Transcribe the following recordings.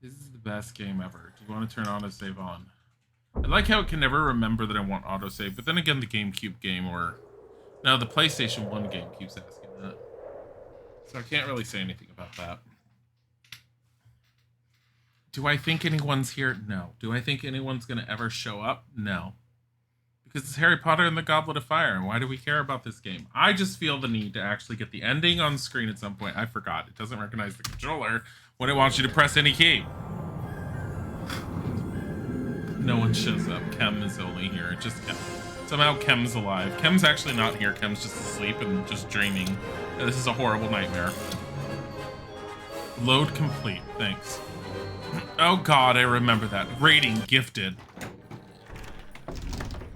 This is the best game ever. Do you want to turn autosave on? I like how it can never remember that I want autosave, but then again, the GameCube game or no, the PlayStation 1 game keeps asking that. So I can't really say anything about that. Do I think anyone's here? No. Do I think anyone's going to ever show up? No. Because it's Harry Potter and the Goblet of Fire, and why do we care about this game? I just feel the need to actually get the ending on screen at some point. I forgot. It doesn't recognize the controller when it wants you to press any key. No one shows up. Kem is only here. Just Kem. Somehow Kem's alive. Kem's actually not here. Kem's just asleep and just dreaming. This is a horrible nightmare. Load complete. Thanks. Oh god, I remember that. Rating gifted.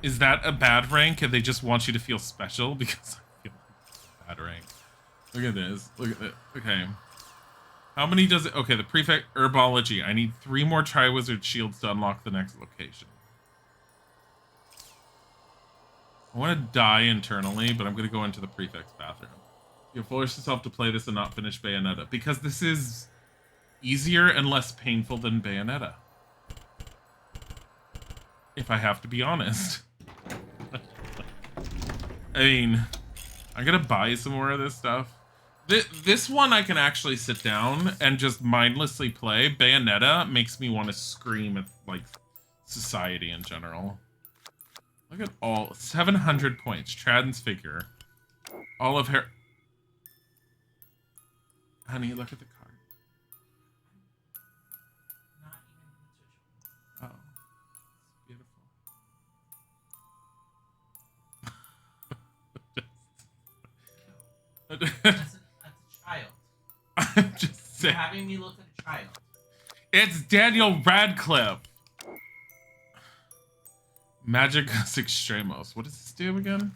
Is that a bad rank and they just want you to feel special? Because I feel like it's a bad rank. Look at this. Look at it. Okay. How many does it? Okay, the prefect herbology. I need 3 more Triwizard shields to unlock the next location. I want to die internally, but I'm going to go into the prefect's bathroom. You force yourself to play this and not finish Bayonetta. Because this is easier and less painful than Bayonetta. If I have to be honest. I mean, I'm going to buy some more of this stuff. This one I can actually sit down and just mindlessly play. Bayonetta makes me want to scream at, like, society in general. Look at all 700 points. Transfigure. All of her. Honey, look at the card. Oh, it's beautiful. That's a child. I'm just saying. You're having me look at a child. It's Daniel Radcliffe. Magicus Extremos. What does this do again?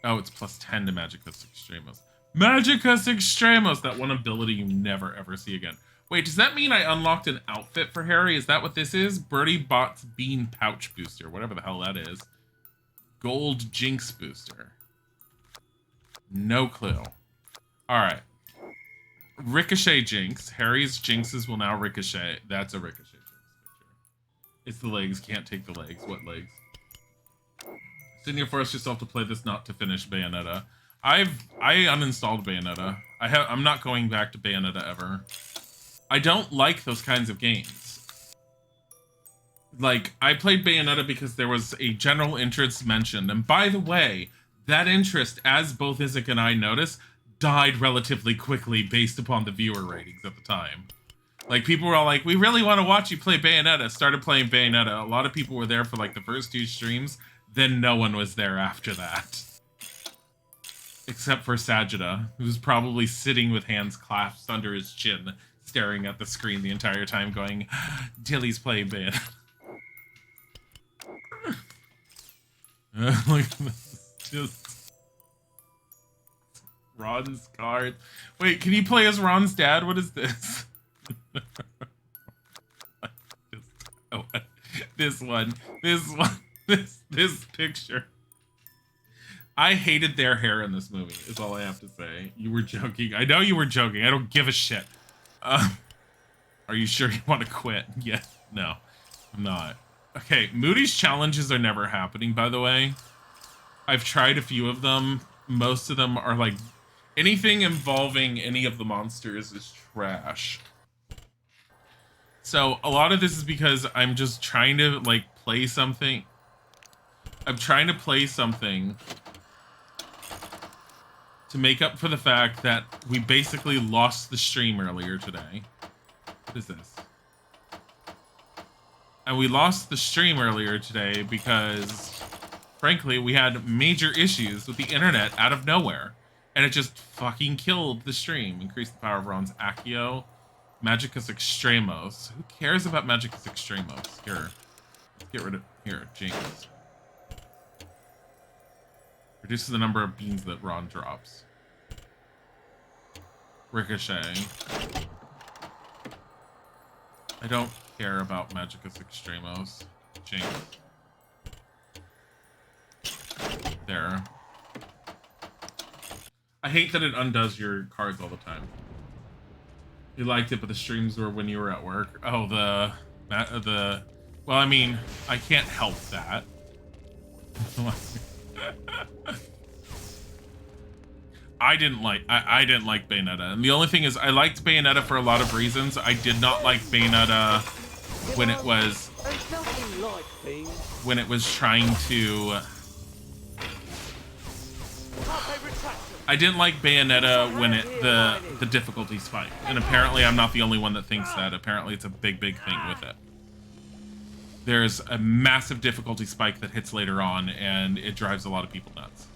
Oh, it's plus 10 to Magicus Extremos. Magicus Extremos! That one ability you never ever see again. Wait, does that mean I unlocked an outfit for Harry? Is that what this is? Birdie Bot's Bean Pouch Booster. Whatever the hell that is. Gold Jinx Booster. No clue. Alright. Ricochet Jinx. Harry's Jinxes will now ricochet. That's a Ricochet Jinx picture. It's the legs. Can't take the legs. What legs? Sydney, force yourself to play this, not to finish Bayonetta. I uninstalled Bayonetta. I'm not going back to Bayonetta ever. I don't like those kinds of games. Like, I played Bayonetta because there was a general interest mentioned. And by the way, that interest, as both Isaac and I noticed, died relatively quickly based upon the viewer ratings at the time. Like, people were all like, we really want to watch you play Bayonetta. Started playing Bayonetta. A lot of people were there for, like, the first 2 streams. Then no one was there after that. Except for Sajida, who's probably sitting with hands clasped under his chin, staring at the screen the entire time going, Dilly's playing Bayonetta. Look at this. Just Ron's card. Wait, can you play as Ron's dad? What is this? Oh, this one. This picture. I hated their hair in this movie, is all I have to say. You were joking. I know you were joking. I don't give a shit. Are you sure you want to quit? Yeah. No, I'm not. Okay, Moody's challenges are never happening, by the way. I've tried a few of them. Most of them are like... anything involving any of the monsters is trash. So, a lot of this is because I'm just trying to, like, play something. I'm trying to play something to make up for the fact that we basically lost the stream earlier today. What is this? And we lost the stream earlier today because, frankly, we had major issues with the internet out of nowhere. And it just fucking killed the stream. Increased the power of Ron's Accio. Magicus Extremos. Who cares about Magicus Extremos? Here. Let's get rid of... here, Jinx. Reduces the number of beans that Ron drops. Ricochet. I don't care about Magicus Extremos. Jinx. There. I hate that it undoes your cards all the time. You liked it, but the streams were when you were at work. Oh, the. Well, I mean, I can't help that. I didn't like Bayonetta, and the only thing is I liked Bayonetta for a lot of reasons. I did not like Bayonetta when it was trying to. I didn't like Bayonetta when the difficulty spiked, and apparently I'm not the only one that thinks that. Apparently it's a big thing with it. There's a massive difficulty spike that hits later on, and it drives a lot of people nuts.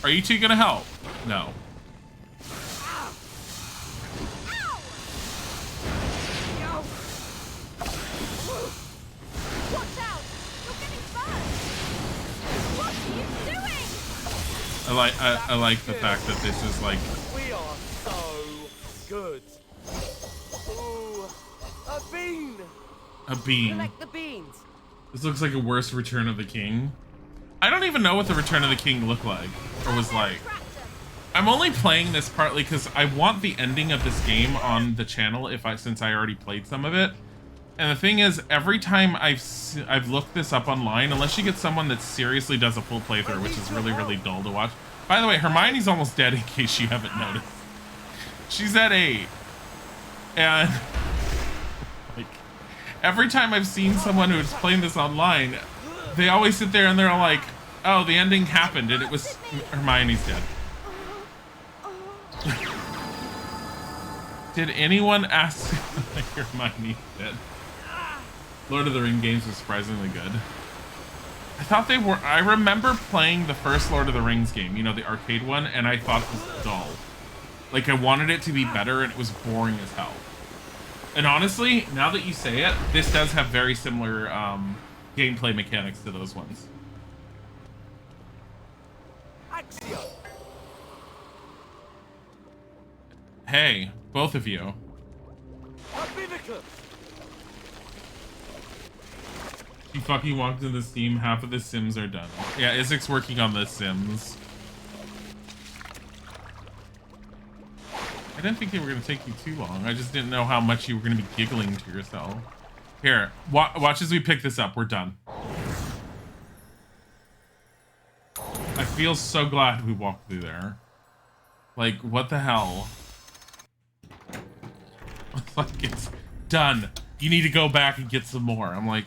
Are you two gonna help? No. I like the fact that this is like. We are so good. Ooh, a bean. A bean. Collect the beans. This looks like a worse Return of the King. I don't even know what the Return of the King looked like or was like. I'm only playing this partly because I want the ending of this game on the channel since I already played some of it. And the thing is, every time I've looked this up online, unless you get someone that seriously does a full playthrough, which is really dull to watch. By the way, Hermione's almost dead in case you haven't noticed. She's at 8. And like every time I've seen someone who's playing this online, they always sit there and they're like, oh, the ending happened and it was Hermione's dead. Did anyone ask Hermione's dead? Lord of the Rings games was surprisingly good. I thought they were. I remember playing the first Lord of the Rings game, you know, the arcade one, and I thought it was dull. Like, I wanted it to be better, and it was boring as hell. And honestly, now that you say it, this does have very similar gameplay mechanics to those ones. Hey, both of you. You fucking walked into Steam, half of the Sims are done. Yeah, Isaac's working on the Sims. I didn't think they were going to take you too long. I just didn't know how much you were going to be giggling to yourself. Here, watch as we pick this up. We're done. I feel so glad we walked through there. Like, what the hell? Like, it's done. You need to go back and get some more. I'm like,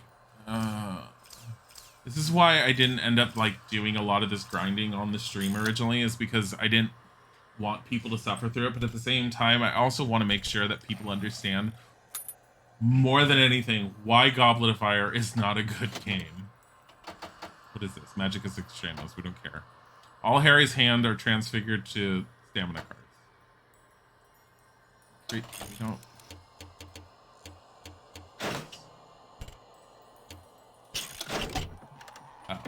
this is why I didn't end up like doing a lot of this grinding on the stream originally, is because I didn't want people to suffer through it, but at the same time I also want to make sure that people understand more than anything why Goblet of Fire is not a good game. What is this? Magicus Extremos. We don't care. All Harry's hand are transfigured to stamina cards. Wait, we don't. Oh.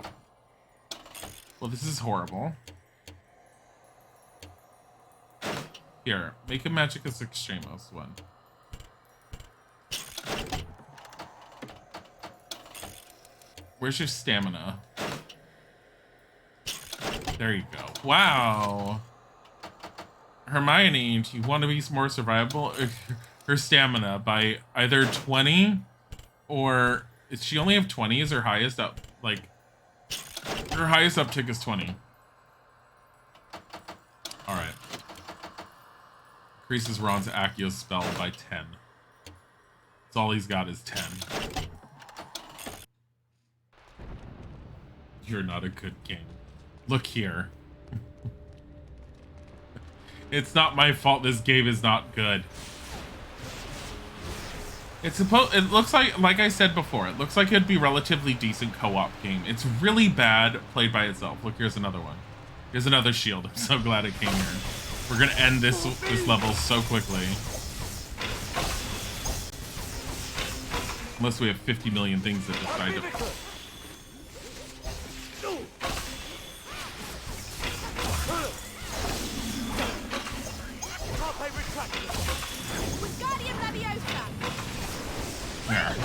Well, this is horrible. Here, make a Magicus Extremos one. Where's your stamina? There you go. Wow. Hermione, do you want to be more survivable? Her stamina by either 20 or... Does she only have 20 as her highest up? Like, her highest uptick is 20. Alright. Increases Ron's Accio spell by 10. That's all he's got is 10. You're not a good game. Look here. It's not my fault this game is not good. It looks like I said before, it looks like it'd be relatively decent co-op game. It's really bad played by itself. Look, here's another one. Here's another shield. I'm so glad it came here. We're gonna end this level so quickly. Unless we have 50 million things that decide to... There.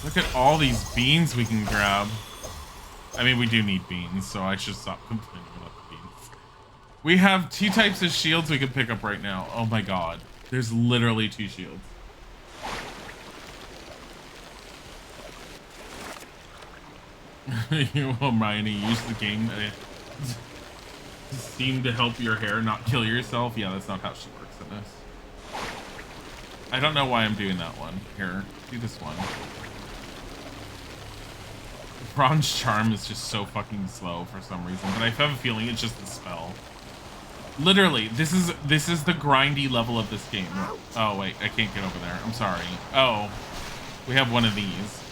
Look at all these beans we can grab. I mean, we do need beans, so I should stop complaining about the beans. We have 2 types of shields we can pick up right now. Oh my god. There's literally 2 shields. Hermione, use the game seem to help your hair not kill yourself. Yeah, that's not how she works in this. I don't know why I'm doing that one. Here, do this one. Bronze Charm is just so fucking slow for some reason, but I have a feeling it's just the spell. Literally, this is the grindy level of this game. Oh wait, I can't get over there. I'm sorry. Oh, we have one of these.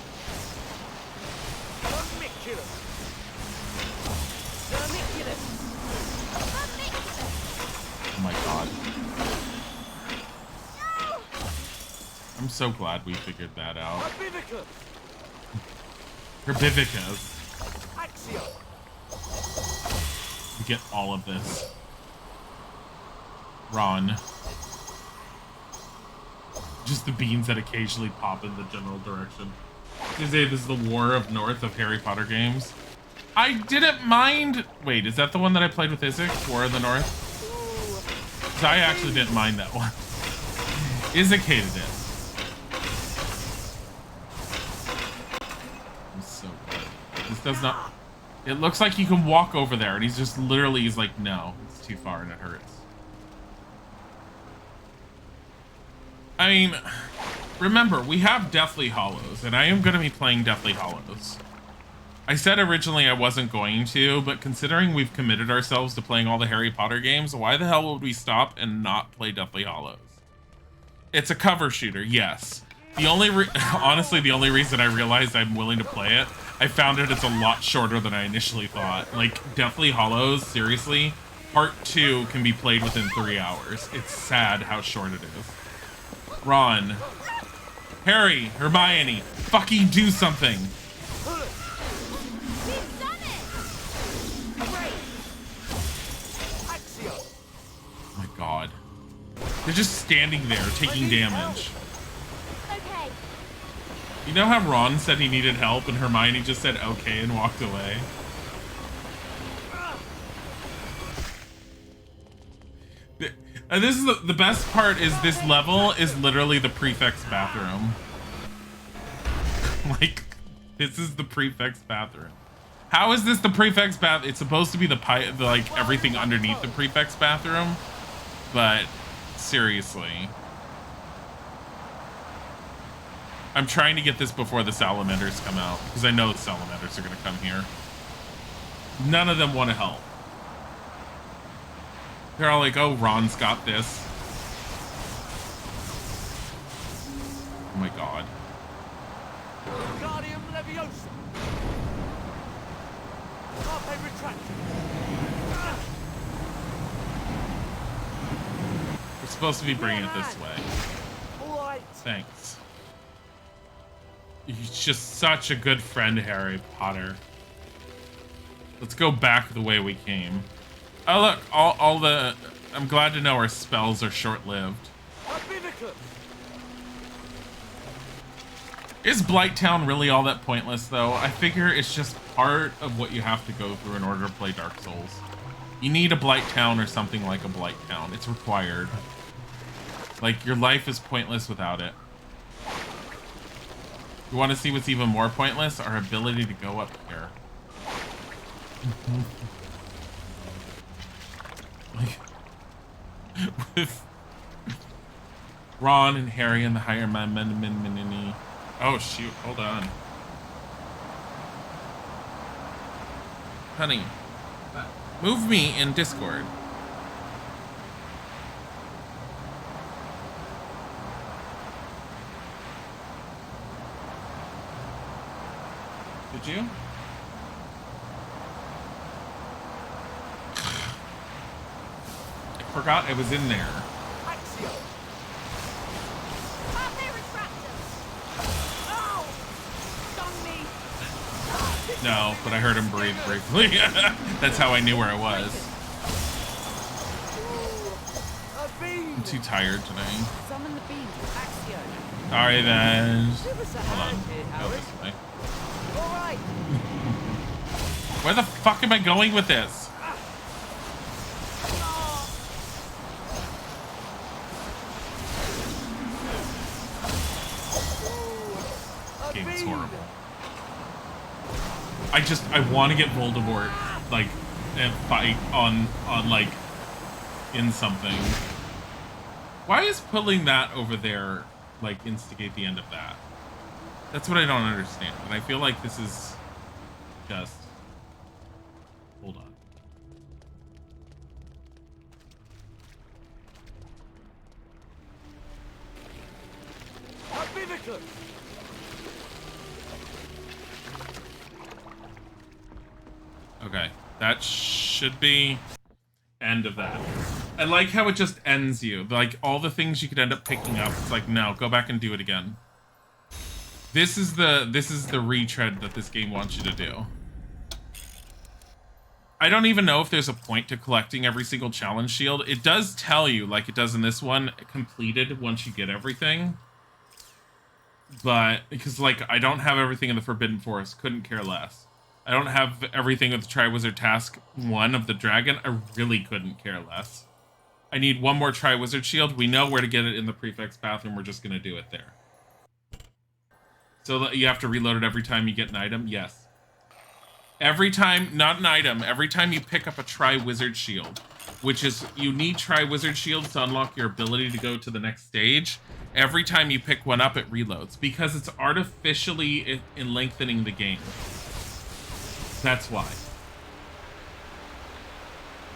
Oh my god. I'm so glad we figured that out. Herbivicas. We get all of this. Ron. Just the beans that occasionally pop in the general direction. This is the War of North of Harry Potter games. I didn't mind. Wait, is that the one that I played with Isaac? War of the North? Because I actually didn't mind that one. Isaac hated it. I'm so good. This does not. It looks like you can walk over there, and he's like, no, it's too far and it hurts. I mean, remember, we have Deathly Hallows, and I am going to be playing Deathly Hallows. I said originally I wasn't going to, but considering we've committed ourselves to playing all the Harry Potter games, why the hell would we stop and not play Deathly Hallows? It's a cover shooter, yes. Honestly, the only reason I realized I'm willing to play it, I found it's a lot shorter than I initially thought. Like, Deathly Hallows, seriously, part 2 can be played within 3 hours. It's sad how short it is. Ron, Harry, Hermione, fucking do something. Oh my god. They're just standing there taking damage. Okay. You know how Ron said he needed help and Hermione just said okay and walked away? This is the best part is this level is literally the prefect's bathroom. Like, this is the prefect's bathroom. How is this the prefect's bath? It's supposed to be the like everything underneath the prefect's bathroom, but seriously. I'm trying to get this before the salamanders come out because I know the salamanders are gonna come here. None of them want to help. They're all like, oh, Ron's got this. Oh my god. Guardium Leviosa. Carpe retracted. We're supposed to be bringing it this way. All right. Thanks. He's just such a good friend, Harry Potter. Let's go back the way we came. Oh look, all the. I'm glad to know our spells are short-lived. Is Blighttown really all that pointless, though? I figure it's just part of what you have to go through in order to play Dark Souls. You need a Blighttown or something like a Blighttown. It's required. Like, your life is pointless without it. You want to see what's even more pointless? Our ability to go up here. With Ron and Harry and the higher man. Oh shoot, hold on. Honey, move me in Discord. Did you? Forgot I was in there. No, but I heard him breathe briefly. That's how I knew where I was. I'm too tired tonight. Sorry then. Hold on. Go this way. Where the fuck am I going with this? It's horrible. I want to get Voldemort, like, and fight on, like, in something. Why is pulling that over there, like, instigate the end of that? That's what I don't understand. And I feel like this is just... Hold on. Umbilicus! Okay, that should be end of that. I like how it just ends you. Like, all the things you could end up picking up, it's like, no, go back and do it again. This is the retread that this game wants you to do. I don't even know if there's a point to collecting every single challenge shield. It does tell you, like it does in this one, completed once you get everything. But, because, like, I don't have everything in the Forbidden Forest. Couldn't care less. I don't have everything with the Triwizard Task 1 of the Dragon. I really couldn't care less. I need one more Triwizard Shield. We know where to get it in the Prefect's bathroom. We're just going to do it there. So you have to reload it every time you get an item? Yes. Every time, not an item, every time you pick up a Triwizard Shield, which is, you need Triwizard Shields to unlock your ability to go to the next stage. Every time you pick one up, it reloads, because it's artificially in lengthening the game. That's why.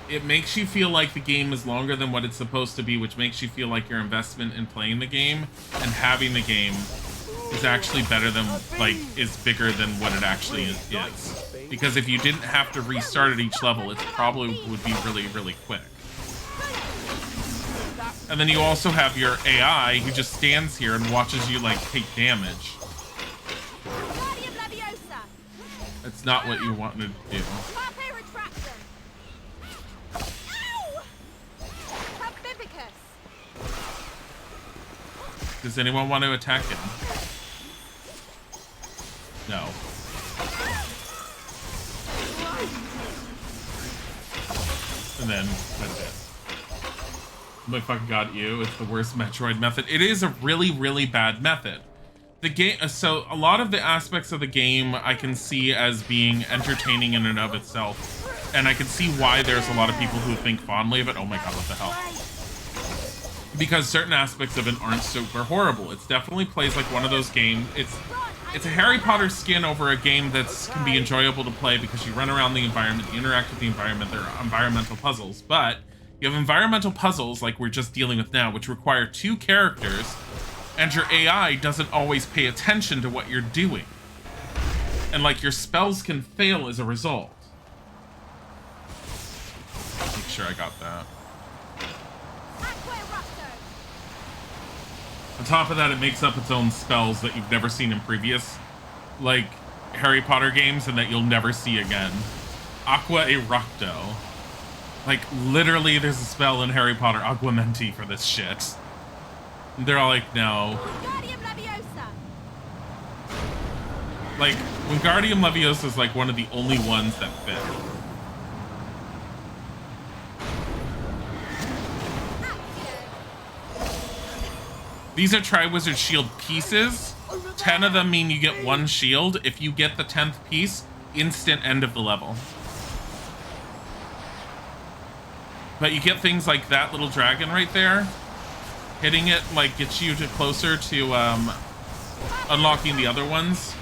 It makes you feel like the game is longer than what it's supposed to be, which makes you feel like your investment in playing the game and having the game is actually better than, like, is bigger than what it actually is. Because if you didn't have to restart at each level, it probably would be really, really quick. And then you also have your AI who just stands here and watches you, like, take damage. That's not what you wanted to do. Does anyone want to attack him? No. And then that's it. Oh my fucking god, it's the worst Metroid method. It is a really, really bad method. The game, so a lot of the aspects of the game I can see as being entertaining in and of itself, and I can see why there's a lot of people who think fondly of it. Oh my god, what the hell? Because certain aspects of it aren't super horrible. It definitely plays like one of those games. It's a Harry Potter skin over a game that's can be enjoyable to play because you run around the environment, you interact with the environment. There are environmental puzzles, but you have environmental puzzles like we're just dealing with now, which require two characters. And your AI doesn't always pay attention to what you're doing. And, like, your spells can fail as a result. Make sure I got that. On top of that, it makes up its own spells that you've never seen in previous, like, Harry Potter games and that you'll never see again. Aqua Eructo. Like, literally, there's a spell in Harry Potter, Aguamenti, for this shit. They're all like, no. Like, Wingardium Leviosa is like one of the only ones that fit. These are Triwizard Shield pieces. 10 of them mean you get one shield. If you get the 10th piece, instant end of the level. But you get things like that little dragon right there. Hitting it, like, gets you to closer to unlocking the other ones.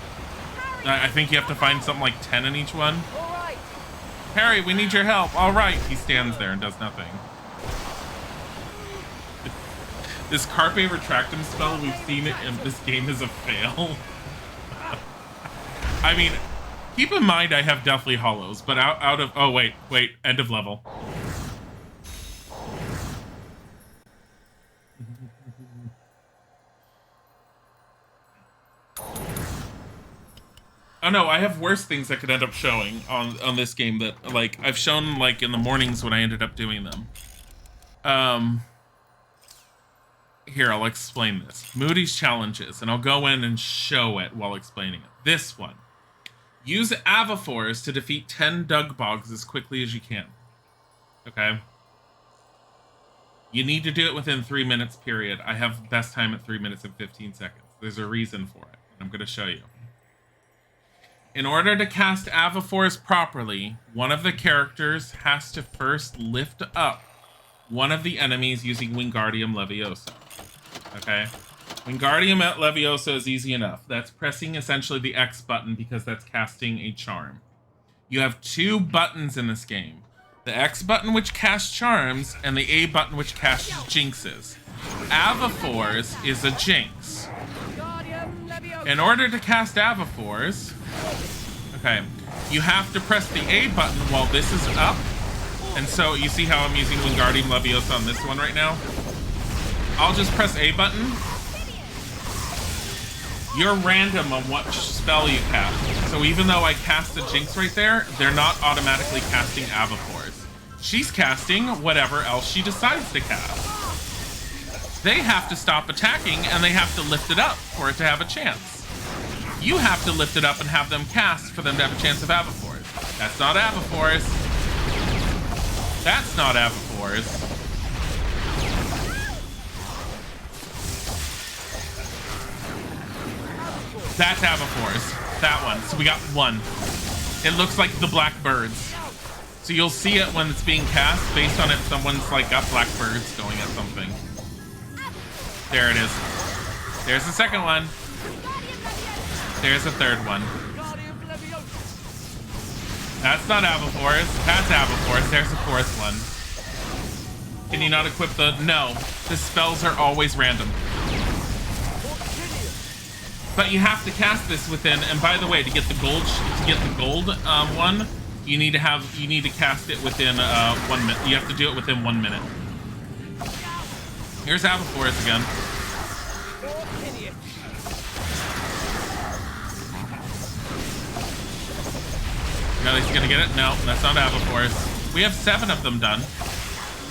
I think you have to find something like 10 in each one. Harry, we need your help. All right. He stands there and does nothing. This Carpe Retractum spell, we've seen it in this game is a fail. I mean, keep in mind I have Deathly Hollows, but out of... Oh, wait. End of level. Oh no, I have worse things that could end up showing on this game that, like, I've shown, like, in the mornings when I ended up doing them. Here, I'll explain this. Moody's challenges, and I'll go in and show it while explaining it. This one. Use Avifors to defeat 10 Dugbogs as quickly as you can. Okay? You need to do it within 3 minutes, period. I have best time at 3 minutes and 15 seconds. There's a reason for it, and I'm going to show you. In order to cast Avifors properly, one of the characters has to first lift up one of the enemies using Wingardium Leviosa. Okay? Wingardium Leviosa is easy enough. That's pressing essentially the X button because that's casting a charm. You have two buttons in this game. The X button, which casts charms, and the A button, which casts jinxes. Avifors is a jinx. In order to cast Avifors, okay, you have to press the A button while this is up. And so you see how I'm using Wingardium Leviosa on this one right now? I'll just press A button. You're random on what spell you cast. So even though I cast a jinx right there, they're not automatically casting Avifors. She's casting whatever else she decides to cast. They have to stop attacking and they have to lift it up for it to have a chance. You have to lift it up and have them cast for them to have a chance of Avifors. That's not Avifors. That's not Avifors. That's Avifors. That one. So we got one. It looks like the black birds. So you'll see it when it's being cast based on if someone's like got black birds going at something. There it is. There's the second one. There's a third one. That's not Avifors. That's Avifors. There's the fourth one. Can you not equip the... No. The spells are always random. But you have to cast this within... And by the way, to get the gold, one, you need to cast it within 1 minute. You have to do it within 1 minute. Here's Avifors again. No, he's gonna get it? No, that's not Avifors. We have 7 of them done.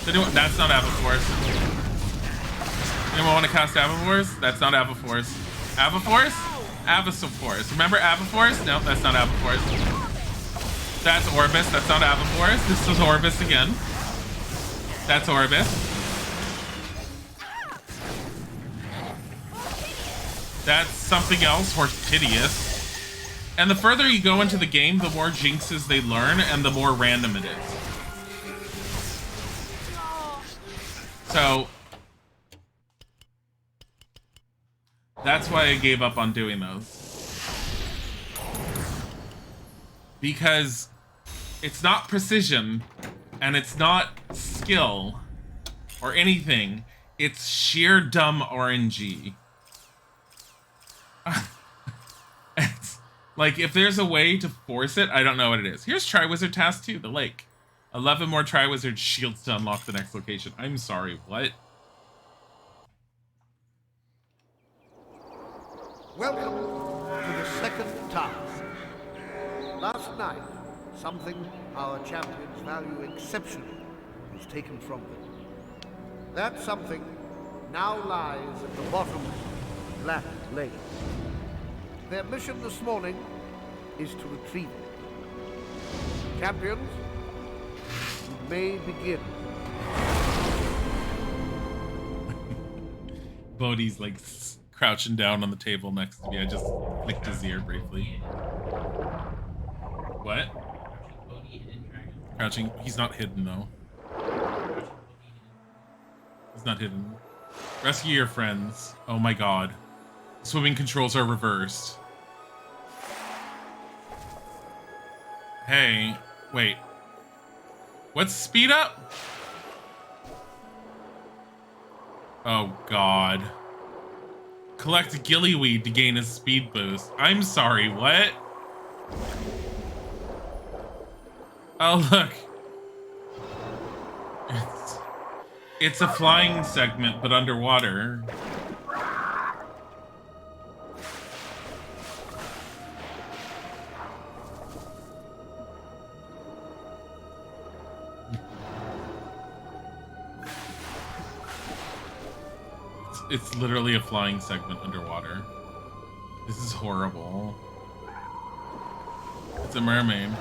That's not Avifors. Anyone want to cast Avifors? That's not Avifors. Avifors? Avifors. Remember Avifors? No, that's not Avifors. That's Orbis. That's not Avifors. This is Orbis again. That's Orbis. That's something else. Hortidius. And the further you go into the game, the more jinxes they learn and the more random it is. So that's why I gave up on doing those. Because it's not precision and it's not skill or anything. It's sheer dumb RNG. It's like, if there's a way to force it, I don't know what it is. Here's Triwizard Task 2, the lake. 11 more Triwizard shields to unlock the next location. I'm sorry, what? Welcome to the second task. Last night, something our champions value exceptionally was taken from them. That something now lies at the bottom of Black Lake. Their mission this morning is to retrieve it. Champions, you may begin. Bodhi's like crouching down on the table next to me. I just clicked his ear briefly. What? Crouching. He's not hidden though. He's not hidden. Rescue your friends. Oh my god. Swimming controls are reversed. Hey, wait. What's speed up? Oh god. Collect gillyweed to gain a speed boost. I'm sorry, what? Oh look. It's a flying segment, but underwater. It's literally a flying segment underwater. This is horrible. It's a mermaid.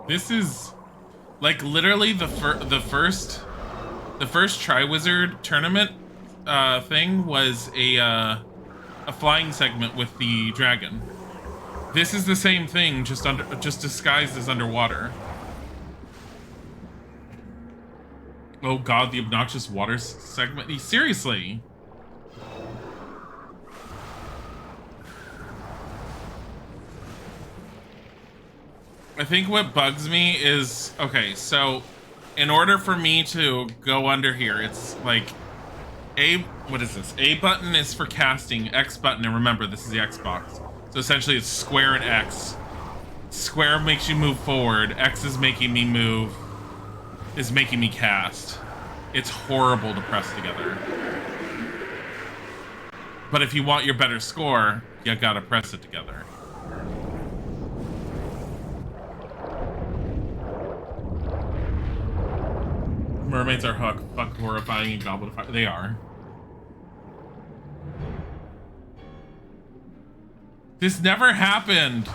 This is like literally the The first Triwizard tournament thing was a flying segment with the dragon. This is the same thing, just disguised as underwater. Oh god, the obnoxious water segment. Seriously. I think what bugs me is, okay, so in order for me to go under here, it's like what is this? A button is for casting, X button, and remember, this is the Xbox. So essentially it's square and X. Square makes you move forward, X is making me move, is making me cast. It's horrible to press together. But if you want your better score, you gotta press it together. Mermaids are fuck horrifying in Goblet of Fire. They are. This never happened.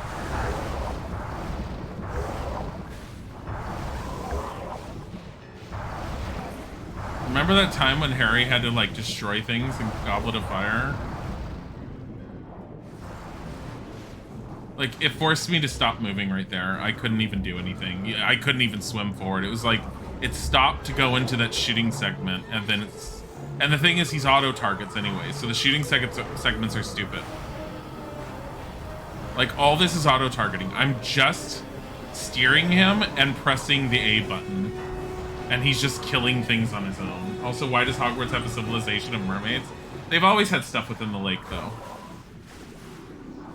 Remember that time when Harry had to like destroy things in Goblet of Fire? Like, it forced me to stop moving right there. I couldn't even do anything. I couldn't even swim forward. It was like, it stopped to go into that shooting segment, and then it's... And the thing is, he's auto-targets anyway, so the shooting segments are stupid. Like, all this is auto-targeting. I'm just steering him and pressing the A button. And he's just killing things on his own. Also, why does Hogwarts have a civilization of mermaids? They've always had stuff within the lake, though.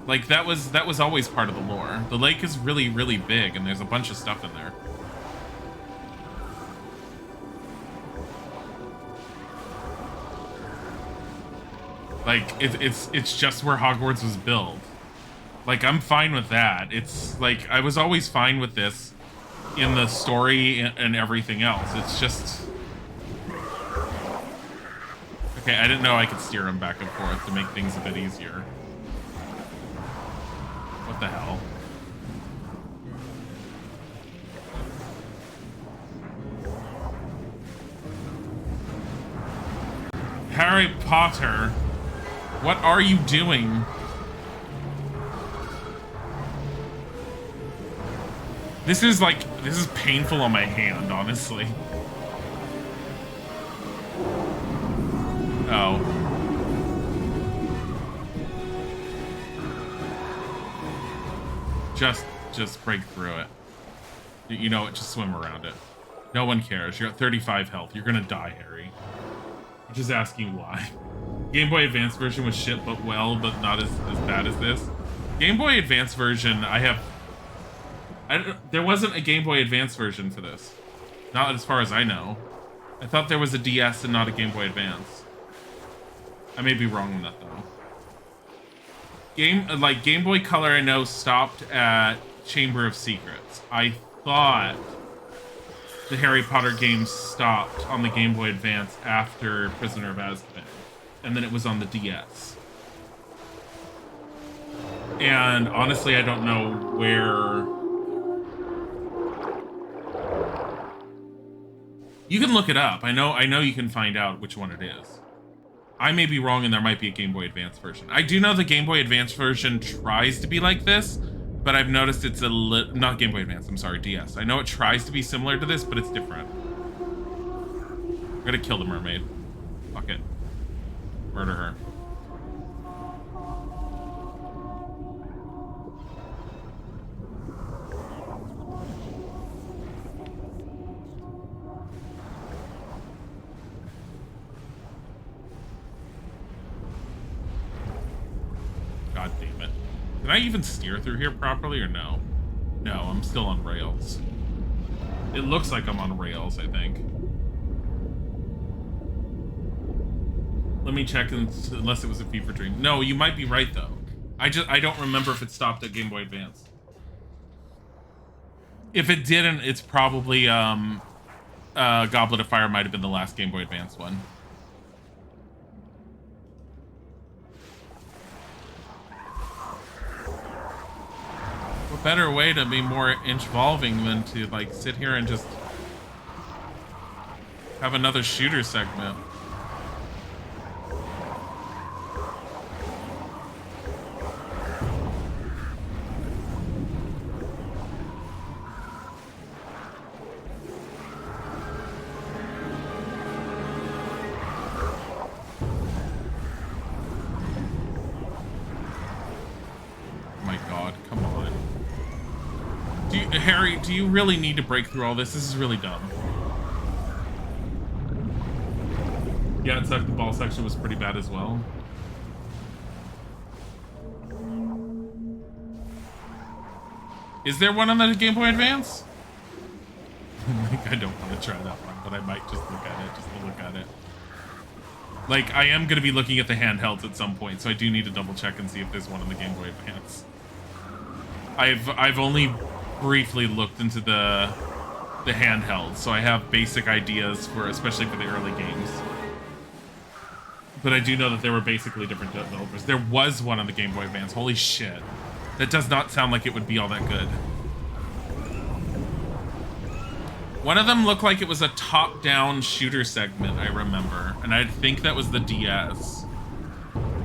Like, that was always part of the lore. The lake is really, really big, and there's a bunch of stuff in there. Like, it's just where Hogwarts was built. Like, I'm fine with that. It's, like, I was always fine with this in the story and everything else. It's just... Okay, I didn't know I could steer him back and forth to make things a bit easier. What the hell? Harry Potter, what are you doing? This is painful on my hand, honestly. Oh. Just break through it. You know what, just swim around it. No one cares. You're at 35 health. You're gonna die, Harry. I'm just asking why. Game Boy Advance version was shit, but not as bad as this. Game Boy Advance version, there wasn't a Game Boy Advance version for this. Not as far as I know. I thought there was a DS and not a Game Boy Advance. I may be wrong on that, though. Game Boy Color, I know, stopped at Chamber of Secrets. I thought the Harry Potter games stopped on the Game Boy Advance after Prisoner of Azkaban. And then it was on the DS. And honestly, I don't know where... You can look it up. I know you can find out which one it is. I may be wrong and there might be a Game Boy Advance version. I do know the Game Boy Advance version tries to be like this, but I've noticed it's not Game Boy Advance, I'm sorry, DS. I know it tries to be similar to this, but it's different. We're gonna kill the mermaid. Fuck it. Murder her. God damn it. Can I even steer through here properly or no? No, I'm still on rails. It looks like I'm on rails, I think. Let me check unless it was a fever dream. No, you might be right though. I don't remember if it stopped at Game Boy Advance. If it didn't, it's probably Goblet of Fire might have been the last Game Boy Advance one. What better way to be more involving than to like sit here and just have another shooter segment. Harry, do you really need to break through all this? This is really dumb. Yeah, it sucked. The ball section was pretty bad as well. Is there one on the Game Boy Advance? Like, I don't want to try that one, but I might just look at it, just to look at it. Like, I am going to be looking at the handhelds at some point, so I do need to double check and see if there's one on the Game Boy Advance. I've only briefly looked into the handheld, so I have basic ideas for, especially for the early games. But I do know that there were basically different developers. There was one on the Game Boy Advance. Holy shit. That does not sound like it would be all that good. One of them looked like it was a top-down shooter segment, I remember. And I think that was the DS.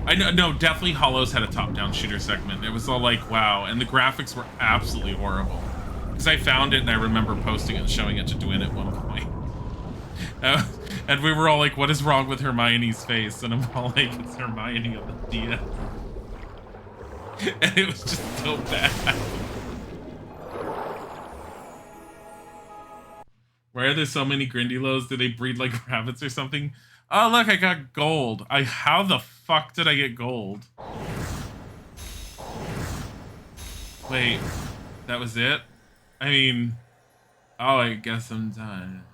I know, no, definitely Hollows had a top-down shooter segment. It was all like, wow. And the graphics were absolutely horrible. Because I found it and I remember posting it and showing it to Dwin at one point. And we were all like, what is wrong with Hermione's face? And I'm all like, it's Hermione on the DS. And it was just so bad. Why are there so many Grindylows? Do they breed like rabbits or something? Oh, look, I got gold. How the fuck did I get gold? Wait, that was it? I mean, oh, I guess I'm done.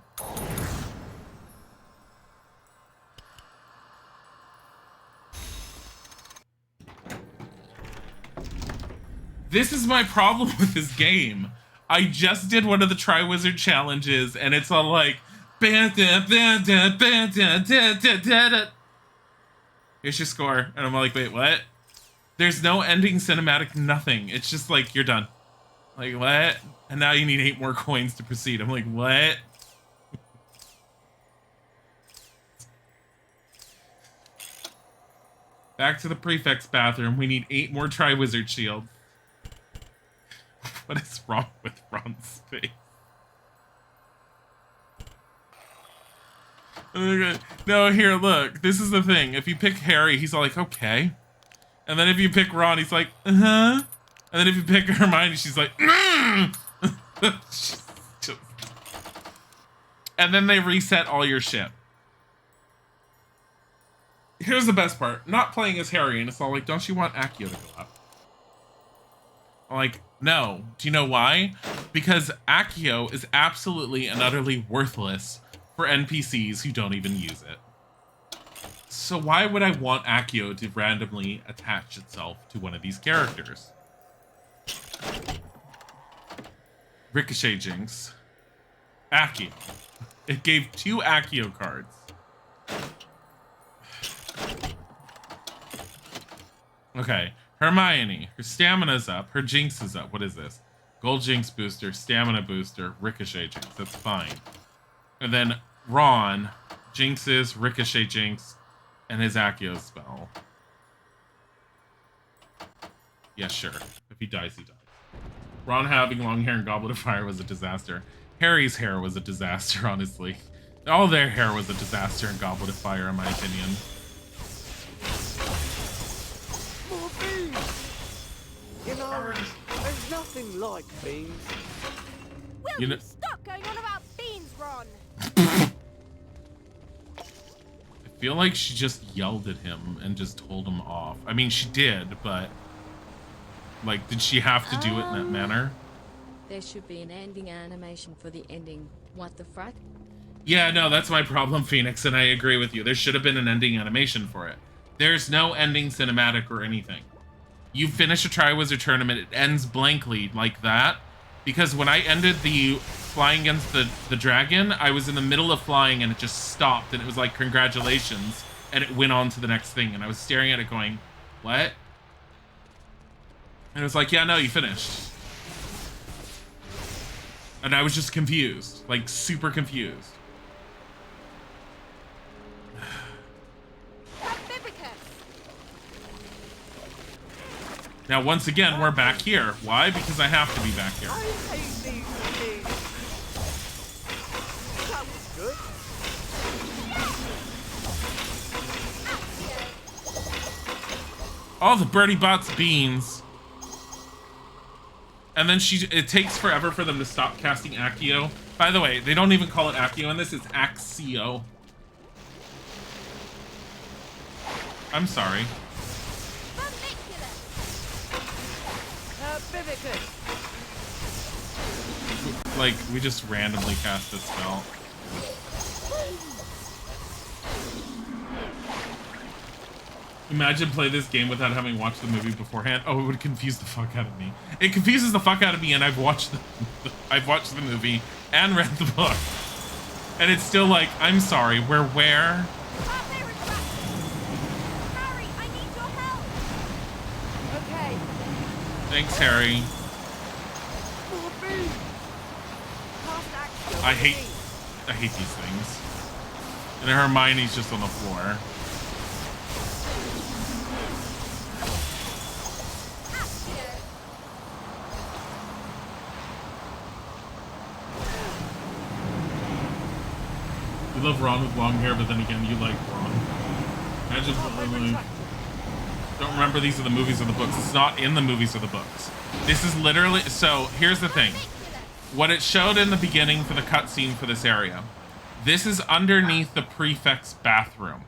This is my problem with this game. I just did one of the Triwizard challenges, and it's all like, here's your score. And I'm like, wait, what? There's no ending cinematic, nothing. It's just like, you're done. Like, what? And now you need 8 more coins to proceed. I'm like, what? Back to the prefect's bathroom. We need 8 more Triwizard shields. What is wrong with Ron's face? No, here, look. This is the thing. If you pick Harry, he's all like, okay. And then if you pick Ron, he's like, uh-huh. And then if you pick Hermione, she's like, And then they reset all your shit. Here's the best part. Not playing as Harry, and it's all like, don't you want Accio to go up? I'm like, no. Do you know why? Because Accio is absolutely and utterly worthless for NPCs who don't even use it. So why would I want Accio to randomly attach itself to one of these characters? Ricochet Jinx. Accio. It gave 2 Accio cards. Okay. Hermione. Her stamina's up. Her Jinx is up. What is this? Gold Jinx booster, stamina booster, Ricochet Jinx. That's fine. And then Ron, Jinx's, Ricochet Jinx, and his Accio spell. Yeah, sure. If he dies, he dies. Ron having long hair and Goblet of Fire was a disaster. Harry's hair was a disaster, honestly. All their hair was a disaster in Goblet of Fire, in my opinion. More beans! You know, there's nothing like beans. Will You you, know- stop going on about beans, Ron? I feel like she just yelled at him and just told him off. I mean, she did, but... Like, did she have to do it in that manner? There should be an ending animation for the ending. What the frack? Yeah, no, that's my problem, Phoenix, and I agree with you. There should have been an ending animation for it. There's no ending cinematic or anything. You finish a Triwizard tournament, it ends blankly like that. Because when I ended the flying against the dragon, I was in the middle of flying and it just stopped. And it was like, congratulations. And it went on to the next thing. And I was staring at it going, what? And it was like, yeah, no, you finished. And I was just confused. Like, super confused. Now, once again, we're back here. Why? Because I have to be back here. I hate these things. That was good. All the birdie bots beans. And then it takes forever for them to stop casting Accio. By the way, they don't even call it Accio in this, it's Axio. I'm sorry. Like, we just randomly cast this spell. Imagine play this game without having watched the movie beforehand. Oh, it would confuse the fuck out of me. It confuses the fuck out of me, and I've watched the movie and read the book. And it's still like, I'm sorry, we're where? Harry, I need your help. Okay. Thanks, Harry. More beans. Cast action. I hate these things. And Hermione's just on the floor. You love Ron with long hair, but then again, you like Ron. Imagine, don't remember these are the movies or the books. It's not in the movies or the books. This is literally, so here's the thing. What it showed in the beginning for the cutscene for this area. This is underneath the prefect's bathroom.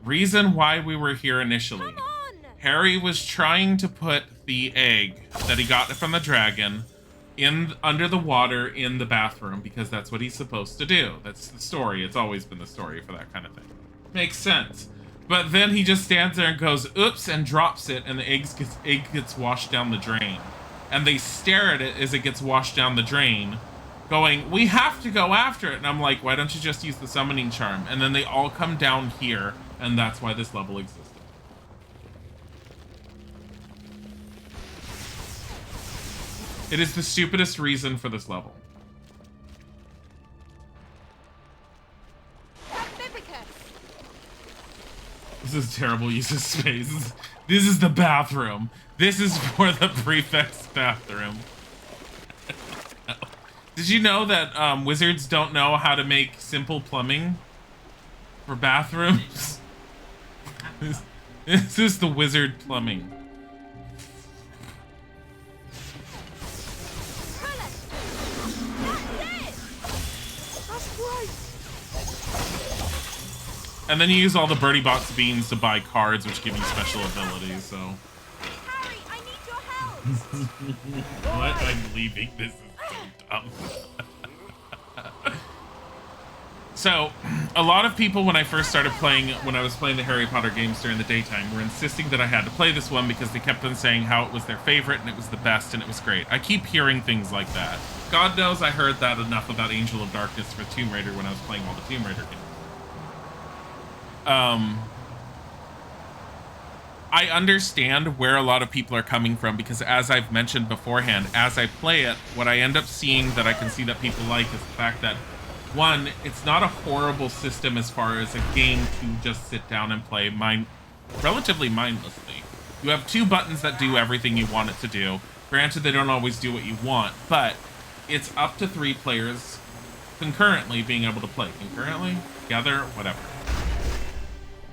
Reason why we were here initially. Harry was trying to put the egg that he got from the dragon under the water in the bathroom because that's what he's supposed to do. That's the story. It's always been the story for that kind of thing. Makes sense. But then he just stands there and goes, oops, and drops it, and the egg gets washed down the drain. And they stare at it as it gets washed down the drain, going, we have to go after it. And I'm like, why don't you just use the summoning charm? And then they all come down here, and that's why this level existed. It is the stupidest reason for this level. This is terrible use of space. This is the bathroom. This is for the prefect's bathroom. Did you know that wizards don't know how to make simple plumbing for bathrooms? This is the wizard plumbing. And then you use all the Birdie Box beans to buy cards, which give you special abilities, so... Harry, I need your help. What? I'm leaving. This is so dumb. So, a lot of people when I first started playing, when I was playing the Harry Potter games during the daytime, were insisting that I had to play this one because they kept on saying how it was their favorite and it was the best and it was great. I keep hearing things like that. God knows I heard that enough about Angel of Darkness for Tomb Raider when I was playing all the Tomb Raider games. I understand where a lot of people are coming from because, as I've mentioned beforehand, as I play it, what I end up seeing that I can see that people like is the fact that, one, it's not a horrible system as far as a game to just sit down and play relatively mindlessly. You have two buttons that do everything you want it to do. Granted, they don't always do what you want, but it's up to 3 players concurrently being able to play. Concurrently? Together? Whatever.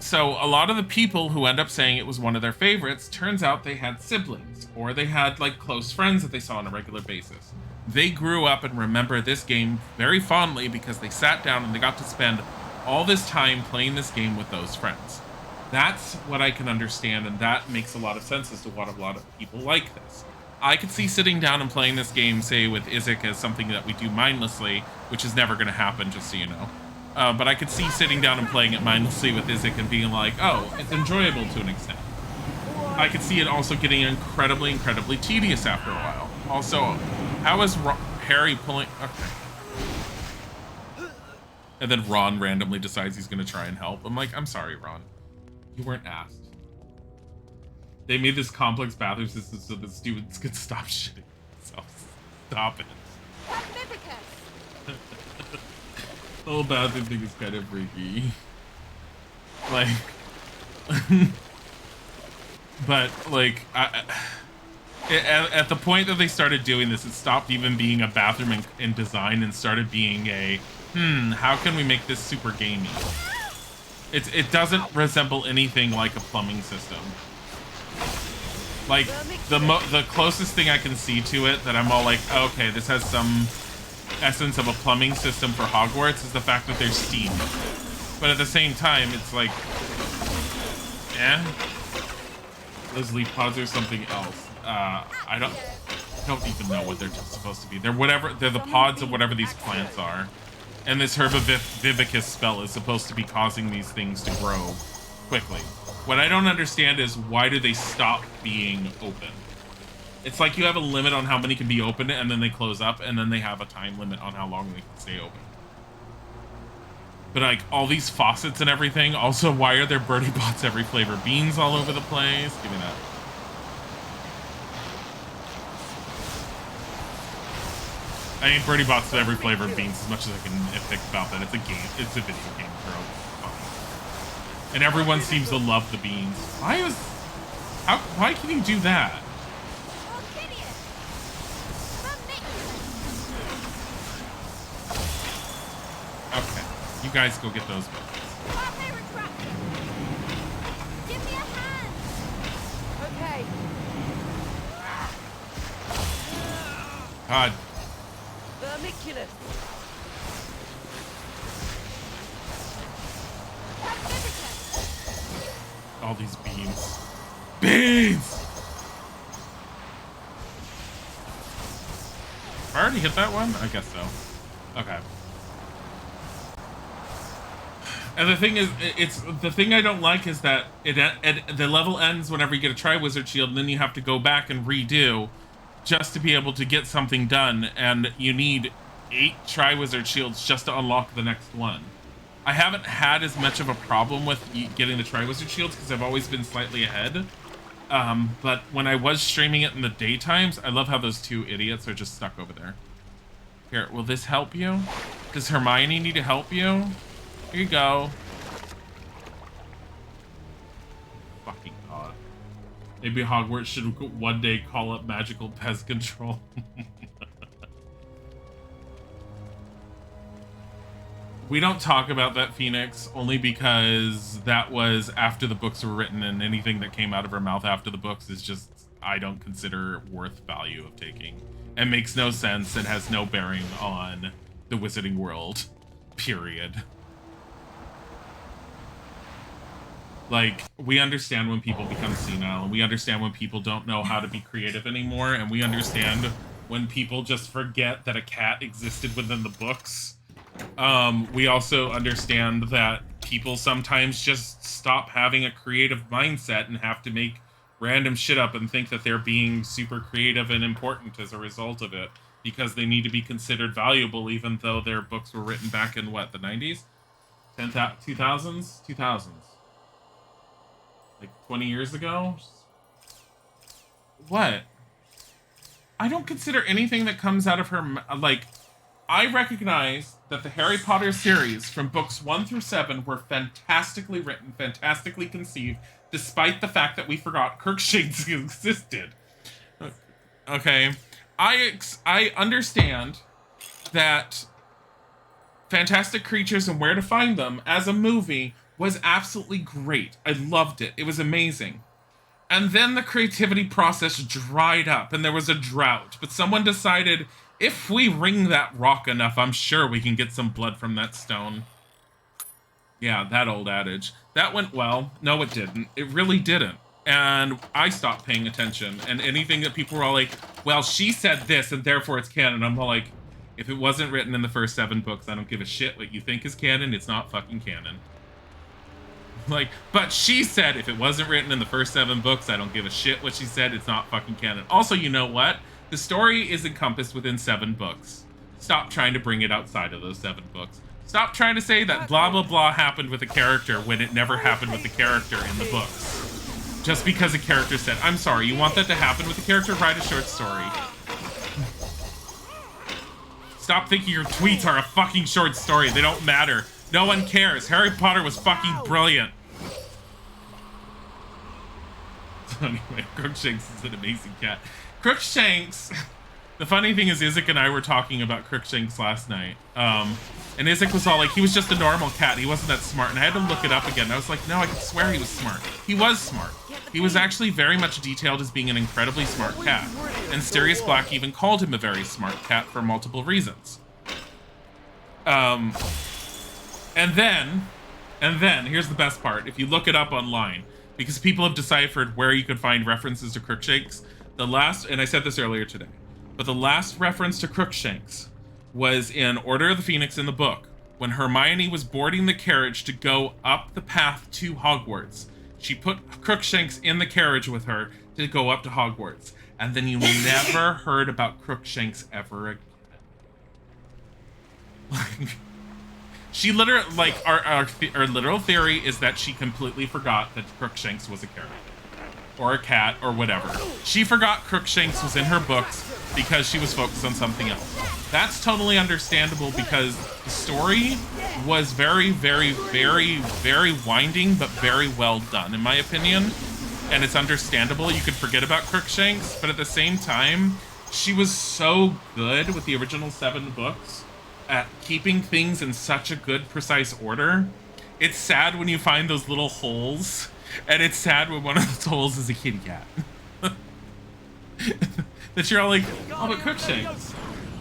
So a lot of the people who end up saying it was one of their favorites, turns out they had siblings, or they had like close friends that they saw on a regular basis. They grew up and remember this game very fondly because they sat down and they got to spend all this time playing this game with those friends. That's what I can understand, and that makes a lot of sense as to what a lot of people like this. I could see sitting down and playing this game, say with Isaac, as something that we do mindlessly, which is never going to happen, just so you know. But I could see sitting down and playing it mindlessly with Isaac and being like, oh, it's enjoyable to an extent. I could see it also getting incredibly, incredibly tedious after a while. Also, how is Harry pulling... Okay. And then Ron randomly decides he's going to try and help. I'm like, I'm sorry, Ron. You weren't asked. They made this complex bathroom system so the students could stop shitting themselves. Stop it. The whole bathroom thing is kind of freaky. Like... but, like, At the point that they started doing this, it stopped even being a bathroom in design and started being a, how can we make this super gamey? It doesn't resemble anything like a plumbing system. Like, the closest thing I can see to it that I'm all like, oh, okay, this has some essence of a plumbing system for Hogwarts is the fact that there's steam. But at the same time, it's like, those leaf pods are something else. I don't even know what they're supposed to be. They're the pods of whatever these plants are. And this Herbivicus spell is supposed to be causing these things to grow quickly. What I don't understand is why do they stop being open? It's like you have a limit on how many can be open and then they close up and then they have a time limit on how long they can stay open. But like all these faucets and everything, also why are there Birdie Bots every flavor beans all over the place? Give me that. I mean, Birdie Bots every flavor of beans as much as I can nitpick about that. It's a game. It's a video game, girl. And everyone seems to love the beans. Why can you do that? Okay, you guys go get those books. Give me a hand. Okay. God. Vermiculus. All these beans. Beans! I already hit that one? I guess so. Okay. And the thing is, the thing I don't like is that the level ends whenever you get a Triwizard Shield, and then you have to go back and redo just to be able to get something done, and you need 8 Triwizard Shields just to unlock the next one. I haven't had as much of a problem with getting the Triwizard Shields because I've always been slightly ahead. But when I was streaming it in the daytimes, I love how those 2 idiots are just stuck over there. Here, will this help you? Does Hermione need to help you? Here you go. Fucking God. Maybe Hogwarts should one day call up magical pest control. We don't talk about that, Phoenix, only because that was after the books were written, and anything that came out of her mouth after the books is just, I don't consider worth value of taking. It makes no sense and has no bearing on the Wizarding World, period. Like, we understand when people become senile, and we understand when people don't know how to be creative anymore, and we understand when people just forget that a cat existed within the books. We also understand that people sometimes just stop having a creative mindset and have to make random shit up and think that they're being super creative and important as a result of it because they need to be considered valuable even though their books were written back in, what, the 90s? 2000s? 2000s. Like 20 years ago? What? I don't consider anything that comes out of her, like, I recognize that the Harry Potter series from books 1 through 7 were fantastically written, fantastically conceived, despite the fact that we forgot Crookshanks existed. Okay, I understand that Fantastic Creatures and Where to Find Them as a movie was absolutely great. I loved it. It was amazing. And then the creativity process dried up and there was a drought. But someone decided, if we wring that rock enough, I'm sure we can get some blood from that stone. Yeah, that old adage. That went well. No, it didn't. It really didn't. And I stopped paying attention. And anything that people were all like, well, she said this and therefore it's canon. I'm all like, if it wasn't written in the first 7 books, I don't give a shit what you think is canon. It's not fucking canon. Like, but she said if it wasn't written in the first 7 books, I don't give a shit what she said. It's not fucking canon. Also, you know what? The story is encompassed within 7 books. Stop trying to bring it outside of those 7 books. Stop trying to say that blah, blah, blah happened with a character when it never happened with the character in the books. Just because a character said, I'm sorry, you want that to happen with the character? Write a short story. Stop thinking your tweets are a fucking short story. They don't matter. No one cares. Harry Potter was fucking brilliant. So anyway, Crookshanks is an amazing cat. Crookshanks. The funny thing is, Isaac and I were talking about Crookshanks last night. And Isaac was all like, he was just a normal cat. He wasn't that smart. And I had to look it up again. I was like, no, I could swear he was smart. He was smart. He was actually very much detailed as being an incredibly smart cat. And Sirius Black even called him a very smart cat for multiple reasons. And then, here's the best part. If you look it up online, because people have deciphered where you could find references to Crookshanks, the last, and I said this earlier today, but the last reference to Crookshanks was in Order of the Phoenix in the book, when Hermione was boarding the carriage to go up the path to Hogwarts. She put Crookshanks in the carriage with her to go up to Hogwarts. And then you never heard about Crookshanks ever again. She literally, like, our literal theory is that she completely forgot that Crookshanks was a character. Or a cat, or whatever. She forgot Crookshanks was in her books because she was focused on something else. That's totally understandable because the story was very, very, very, very winding, but very well done, in my opinion. And it's understandable you could forget about Crookshanks, but at the same time, she was so good with the original 7 books at keeping things in such a good, precise order. It's sad when you find those little holes, and it's sad when one of those holes is a kitty cat. That you're all like, oh, but Crookshanks.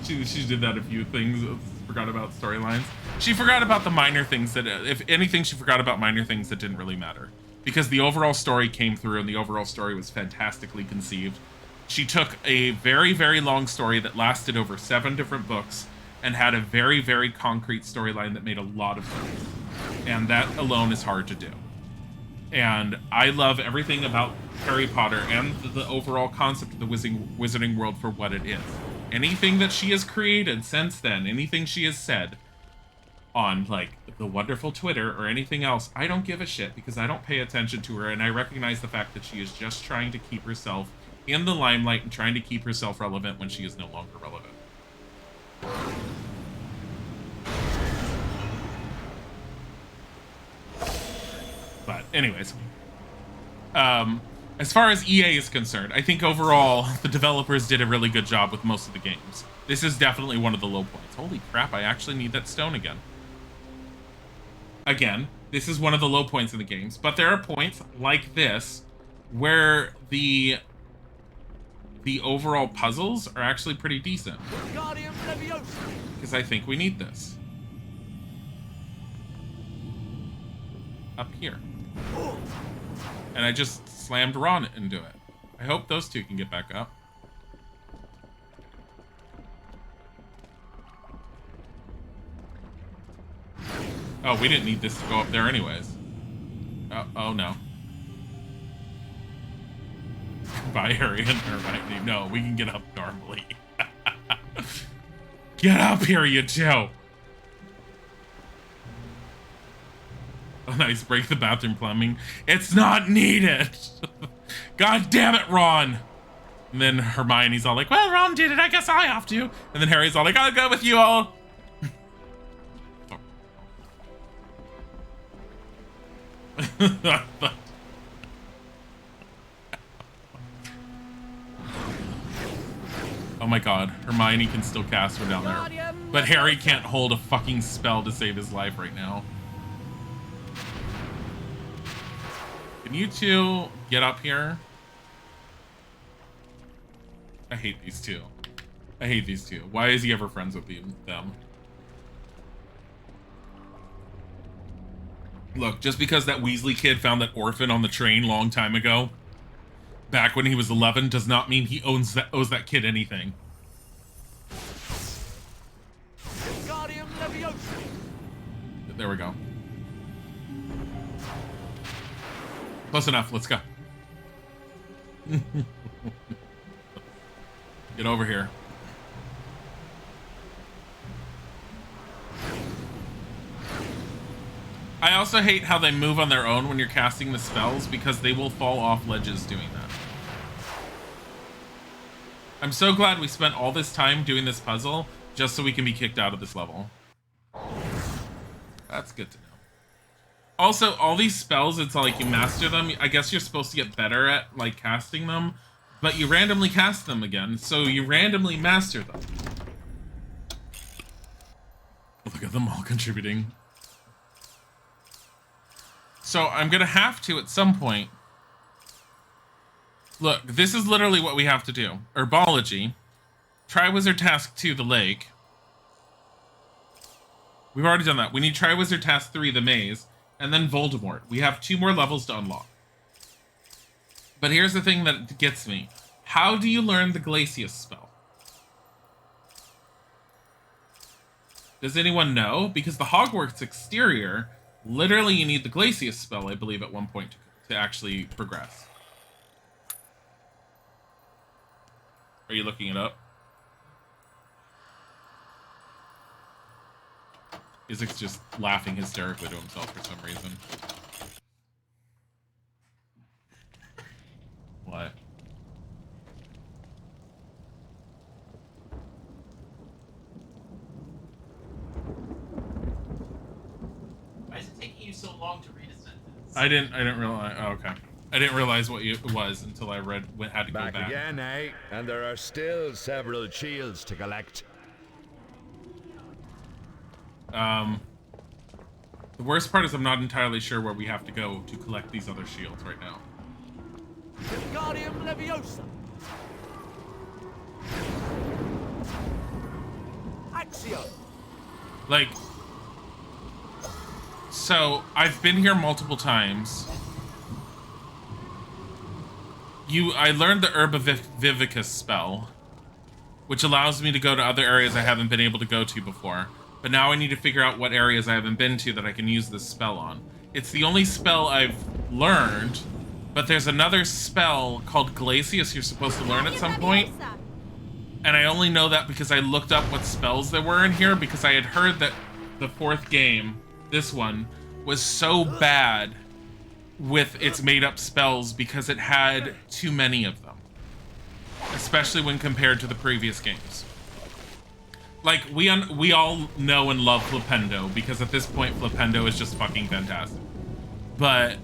She did that a few things, forgot about storylines. She forgot about the minor things that, if anything, she forgot about minor things that didn't really matter. Because the overall story came through, and the overall story was fantastically conceived. She took a very, very long story that lasted over 7 different books, and had a very, very concrete storyline that made a lot of sense. And that alone is hard to do. And I love everything about Harry Potter and the overall concept of the wizarding world for what it is. Anything that she has created since then, anything she has said on, like, the wonderful Twitter or anything else, I don't give a shit because I don't pay attention to her, and I recognize the fact that she is just trying to keep herself in the limelight and trying to keep herself relevant when she is no longer relevant. But anyways, as far as EA is concerned, I think overall the developers did a really good job with most of the games. This is definitely one of the low points. Holy crap, I actually need that stone again. Again, this is one of the low points in the games, but there are points like this where the overall puzzles are actually pretty decent. Because I think we need this. Up here. And I just slammed Ron into it. I hope those two can get back up. Oh, we didn't need this to go up there anyways. Oh no. Bye, Harry and Hermione. No, we can get up normally. Get up here, you two! Oh, nice. Break the bathroom plumbing. It's not needed! God damn it, Ron! And then Hermione's all like, well, Ron did it. I guess I have to. And then Harry's all like, I'll go with you all. Oh my god, Hermione can still cast her down there. But Harry can't hold a fucking spell to save his life right now. Can you two get up here? I hate these two. I hate these two. Why is he ever friends with them? Look, just because that Weasley kid found that orphan on the train long time ago, back when he was 11, does not mean he owes that kid anything. There we go. Close enough. Let's go. Get over here. I also hate how they move on their own when you're casting the spells because they will fall off ledges doing that. I'm so glad we spent all this time doing this puzzle just so we can be kicked out of this level. That's good to know. Also, all these spells, it's like you master them. I guess you're supposed to get better at, like, casting them, But you randomly cast them again, so you randomly master them. Look at them all contributing. So I'm gonna have to, at some point... Look, this is literally what we have to do. Herbology. Triwizard Task 2, the lake. We've already done that. We need Triwizard Task 3, the maze. And then Voldemort. We have 2 more levels to unlock. But here's the thing that gets me. How do you learn the Glacius spell? Does anyone know? Because the Hogwarts exterior, literally you need the Glacius spell, I believe, at one point to actually progress. Are you looking it up? Isaac's just laughing hysterically to himself for some reason. What? Why is it taking you so long to read a sentence? I didn't realize. Oh, okay. I didn't realize what it was until I had to go back. Back again, eh? And there are still several shields to collect. The worst part is I'm not entirely sure where we have to go to collect these other shields right now. Wingardium Leviosa. Accio. Like, so I've been here multiple times. I learned the Herbivicus spell, which allows me to go to other areas I haven't been able to go to before. But now I need to figure out what areas I haven't been to that I can use this spell on. It's the only spell I've learned, but there's another spell called Glacius you're supposed to learn at some point. And I only know that because I looked up what spells there were in here, because I had heard that the 4th game, this one, was so bad with its made-up spells because it had too many of them. Especially when compared to the previous games. Like, we all know and love Flipendo, because at this point, Flipendo is just fucking fantastic. But...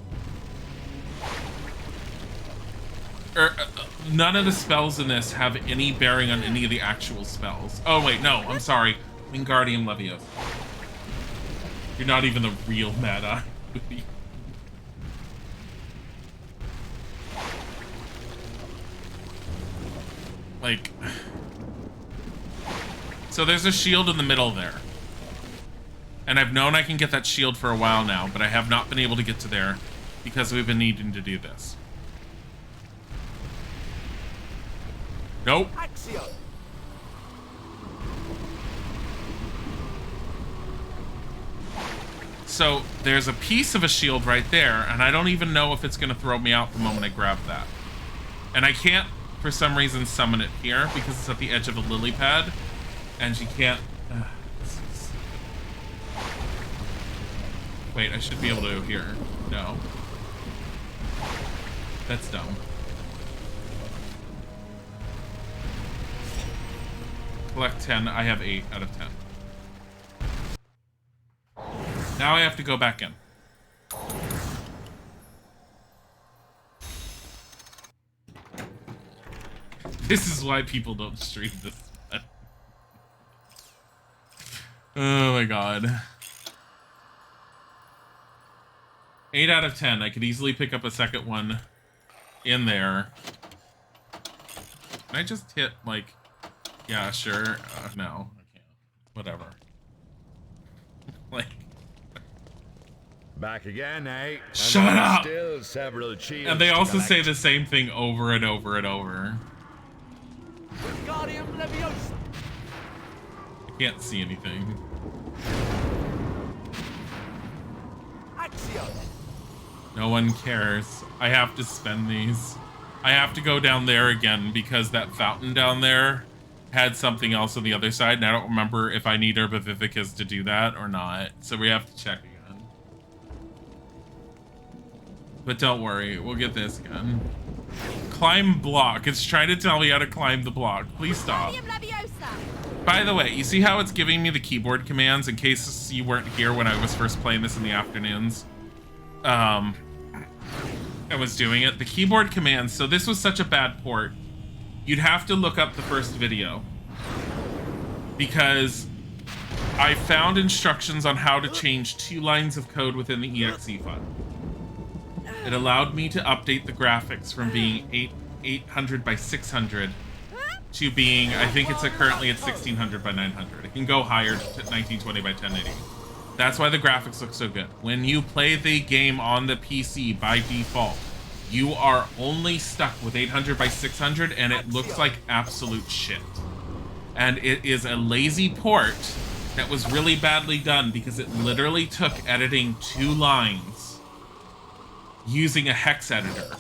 none of the spells in this have any bearing on any of the actual spells. Oh, wait, no, I'm sorry. Wingardium Leviosa. You're not even the real Mad-Eye. Like... So there's a shield in the middle there. And I've known I can get that shield for a while now, but I have not been able to get to there because we've been needing to do this. Nope. Accio. So there's a piece of a shield right there, and I don't even know if it's going to throw me out the moment I grab that. And I can't, for some reason, summon it here because it's at the edge of a lily pad, and she can't... Wait, I should be able to here. No. That's dumb. Collect 10. I have 8 out of 10. Now I have to go back in. This is why people don't stream this. Oh my god. 8 out of 10. I could easily pick up a second one in there. Can I just hit, like... Yeah, sure. No, I can't. Whatever. Like... Back again, eh? Shut up! Still several shields And they to also say collect. the same thing over and over and over. Wingardium Leviosa. I can't see anything. Accio. No one cares. I have to spend these. I have to go down there again because that fountain down there had something else on the other side, and I don't remember if I need Herbivicus to do that or not. So we have to check again. But don't worry, we'll get this again. Climb block. It's trying to tell me how to climb the block. Please stop. By the way, you see how it's giving me the keyboard commands in case you weren't here when I was first playing this in the afternoons? I was doing it. The keyboard commands, so this was such a bad port you'd have to look up the first video, because I found instructions on how to change 2 lines of code within the exe file. It allowed me to update the graphics from being 800 by 600 to being, I think it's currently at 1600 by 900. It can go higher to 1920 by 1080. That's why the graphics look so good. When you play the game on the PC by default, you are only stuck with 800 by 600 and it looks like absolute shit. And it is a lazy port that was really badly done because it literally took editing 2 lines using a hex editor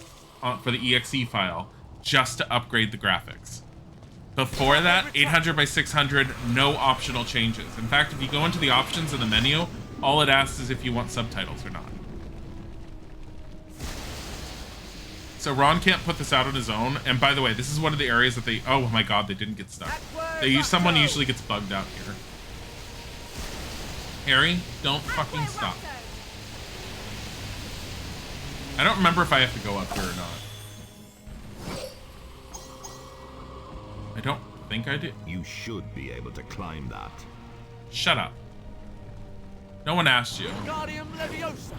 for the exe file just to upgrade the graphics. Before that, 800 by 600, no optional changes. In fact, if you go into the options in the menu, all it asks is if you want subtitles or not. So Ron can't put this out on his own. And by the way, this is one of the areas that they... Oh my god, they didn't get stuck. Someone usually gets bugged out here. Harry, don't fucking stop. I don't remember if I have to go up here or not. I don't think I do. You should be able to climb that. Shut up. No one asked you. Wingardium Leviosa.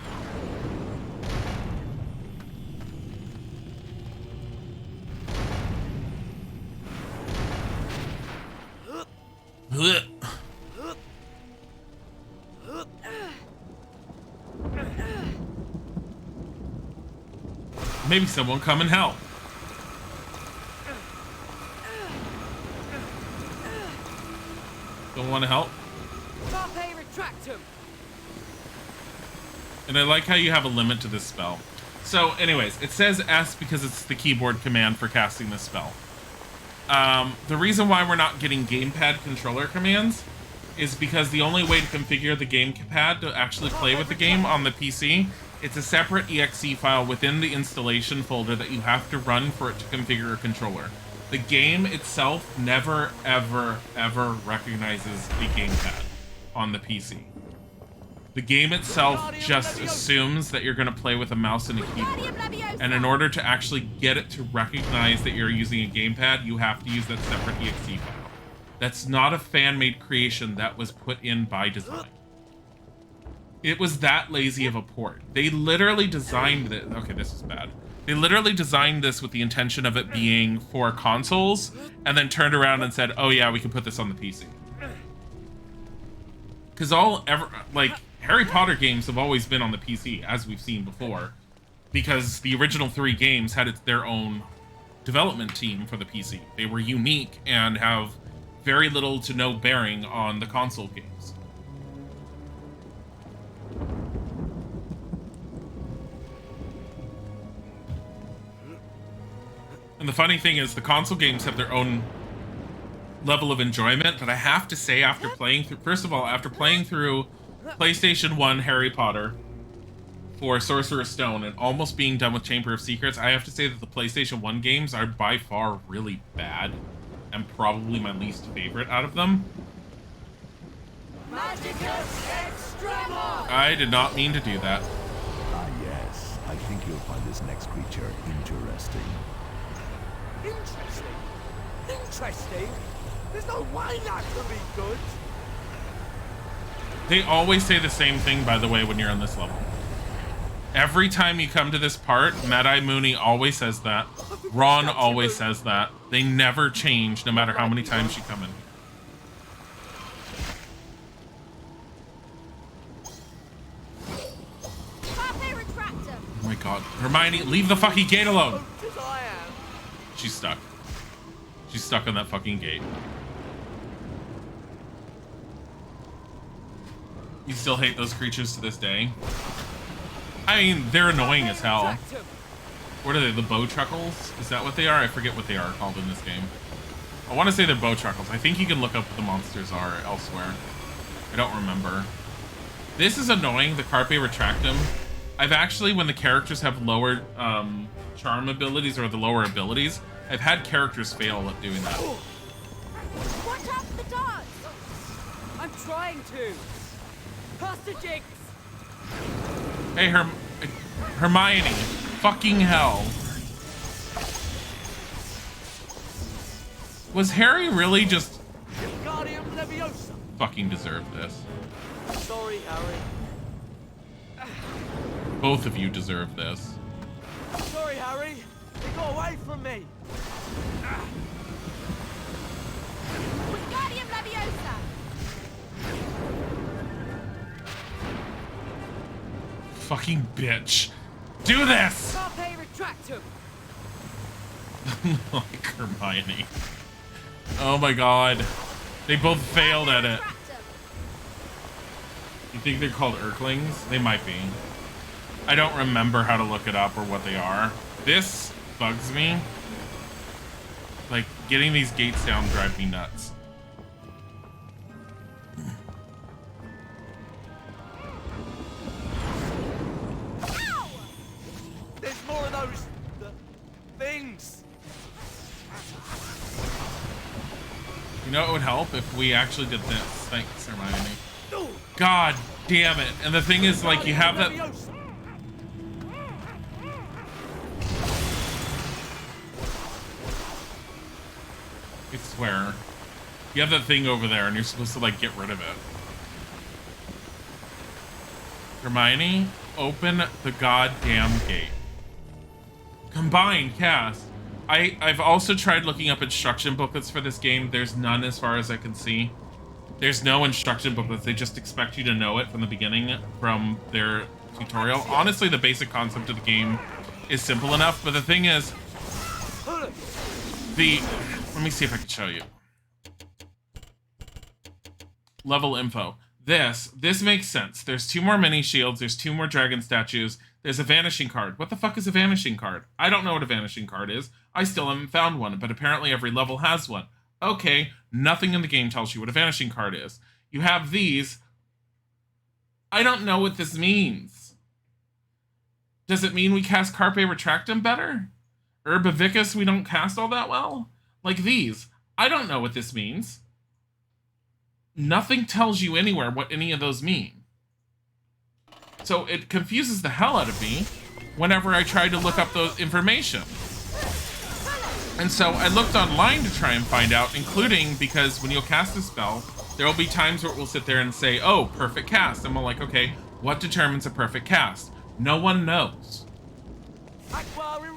Blech. Maybe someone come and help. Don't want to help? And I like how you have a limit to this spell. So anyways, it says S because it's the keyboard command for casting this spell. The reason why we're not getting gamepad controller commands is because the only way to configure the gamepad to actually play with the game on the PC, it's a separate exe file within the installation folder that you have to run for it to configure a controller. The game itself never, ever, ever recognizes the gamepad on the PC. The game itself just assumes that you're going to play with a mouse and a keyboard. And in order to actually get it to recognize that you're using a gamepad, you have to use that separate exe file. That's not a fan-made creation, that was put in by design. It was that lazy of a port. They literally designed it. Okay, this is bad. They literally designed this with the intention of it being for consoles, and then turned around and said, oh yeah, we can put this on the PC. Because Harry Potter games have always been on the PC, as we've seen before, because the original 3 games had their own development team for the PC. They were unique and have very little to no bearing on the console games. And the funny thing is, the console games have their own level of enjoyment, but I have to say, after playing through, first of all, after playing through PlayStation 1 Harry Potter for Sorcerer's Stone and almost being done with Chamber of Secrets, I have to say that the PlayStation 1 games are by far really bad and probably my least favorite out of them. I did not mean to do that. Ah, yes. I think you'll find this next creature interesting. Interesting? Interesting? There's no way that could be good. They always say the same thing, by the way, when you're on this level. Every time you come to this part, Mad-Eye Mooney always says that. Ron always says that. They never change, no matter how many times you come in. Oh my god. Hermione, leave the fucking gate alone! She's stuck. She's stuck on that fucking gate. You still hate those creatures to this day? I mean, they're annoying as hell. What are they, the bowtruckles? Is that what they are? I forget what they are called in this game. I want to say they're bowtruckles. I think you can look up what the monsters are elsewhere. I don't remember. This is annoying, the Carpe Retractum. I've actually, when the characters have lower charm abilities or the lower abilities, I've had characters fail at doing that. Watch out for the dogs! I'm trying to. Pass the jigs. Hey, Hermione. Fucking hell. Was Harry really just Wingardium Leviosa. fucking deserve this? Sorry, Harry. Both of you deserve this. Sorry, Harry. They got away from me. Wingardium Leviosa. Fucking bitch. Do this! Carpe Retractum. Like Hermione. Oh my god. They both failed at it. You think they're called Urklings? They might be. I don't remember how to look it up or what they are. This bugs me. Like, getting these gates down drive me nuts. Ow! There's more of those things. You know what would help if we actually did this? Thanks, Hermione. God damn it. And the thing is, like, you have that... Leviosa. I swear. You have that thing over there and you're supposed to, like, get rid of it. Hermione, open the goddamn gate. Combine cast. I've also tried looking up instruction booklets for this game. There's none as far as I can see. There's no instruction booklets. They just expect you to know it from the beginning from their tutorial. Honestly, the basic concept of the game is simple enough, but the thing is, let me see if I can show you. Level info. This makes sense. There's 2 more mini shields. There's 2 more dragon statues. There's a vanishing card. What the fuck is a vanishing card? I don't know what a vanishing card is. I still haven't found one, but apparently every level has one. Okay, nothing in the game tells you what a vanishing card is. You have these. I don't know what this means. Does it mean we cast Carpe Retractum better? Herbivicus we don't cast all that well? Like these. I don't know what this means. Nothing tells you anywhere what any of those mean. So it confuses the hell out of me whenever I try to look up those information. And so I looked online to try and find out, including because when you'll cast a spell, there will be times where it will sit there and say, oh, perfect cast. And we're like, okay, what determines a perfect cast? No one knows.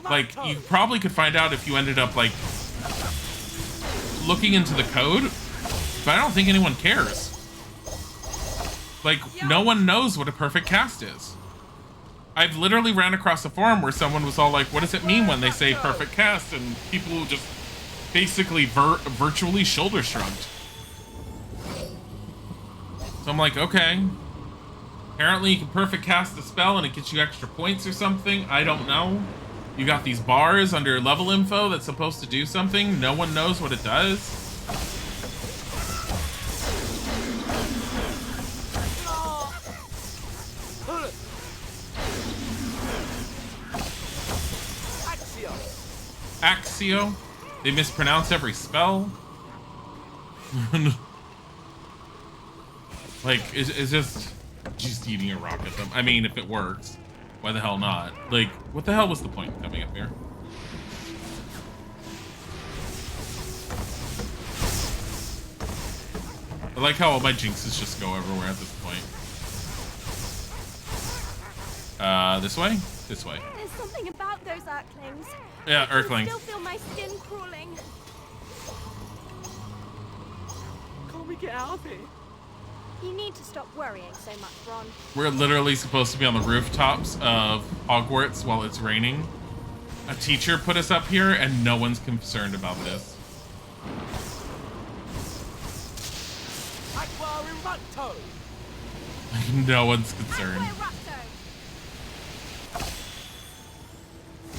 Like, you probably could find out if you ended up, like, looking into the code, but I don't think anyone cares. Like, no one knows what a perfect cast is. I've literally ran across a forum where someone was all like, what does it mean when they say perfect cast? And people just basically virtually shoulder shrugged. So I'm like, okay. Apparently you can perfect cast the spell and it gets you extra points or something. I don't know. You got these bars under level info that's supposed to do something. No one knows what it does. Axio. They mispronounce every spell. Like, it's just eating a rock at them. I mean, if it works, why the hell not? Like, what the hell was the point of coming up here? I like how all my jinxes just go everywhere at this point. This way? This way. There's something about those Urklings. Yeah, I can Urklings. still feel my skin crawling. Can't we get out of here? You need to stop worrying so much, Ron. We're literally supposed to be on the rooftops of Hogwarts while it's raining. A teacher put us up here and no one's concerned about this. Aqua Erupto. No one's concerned. Aqua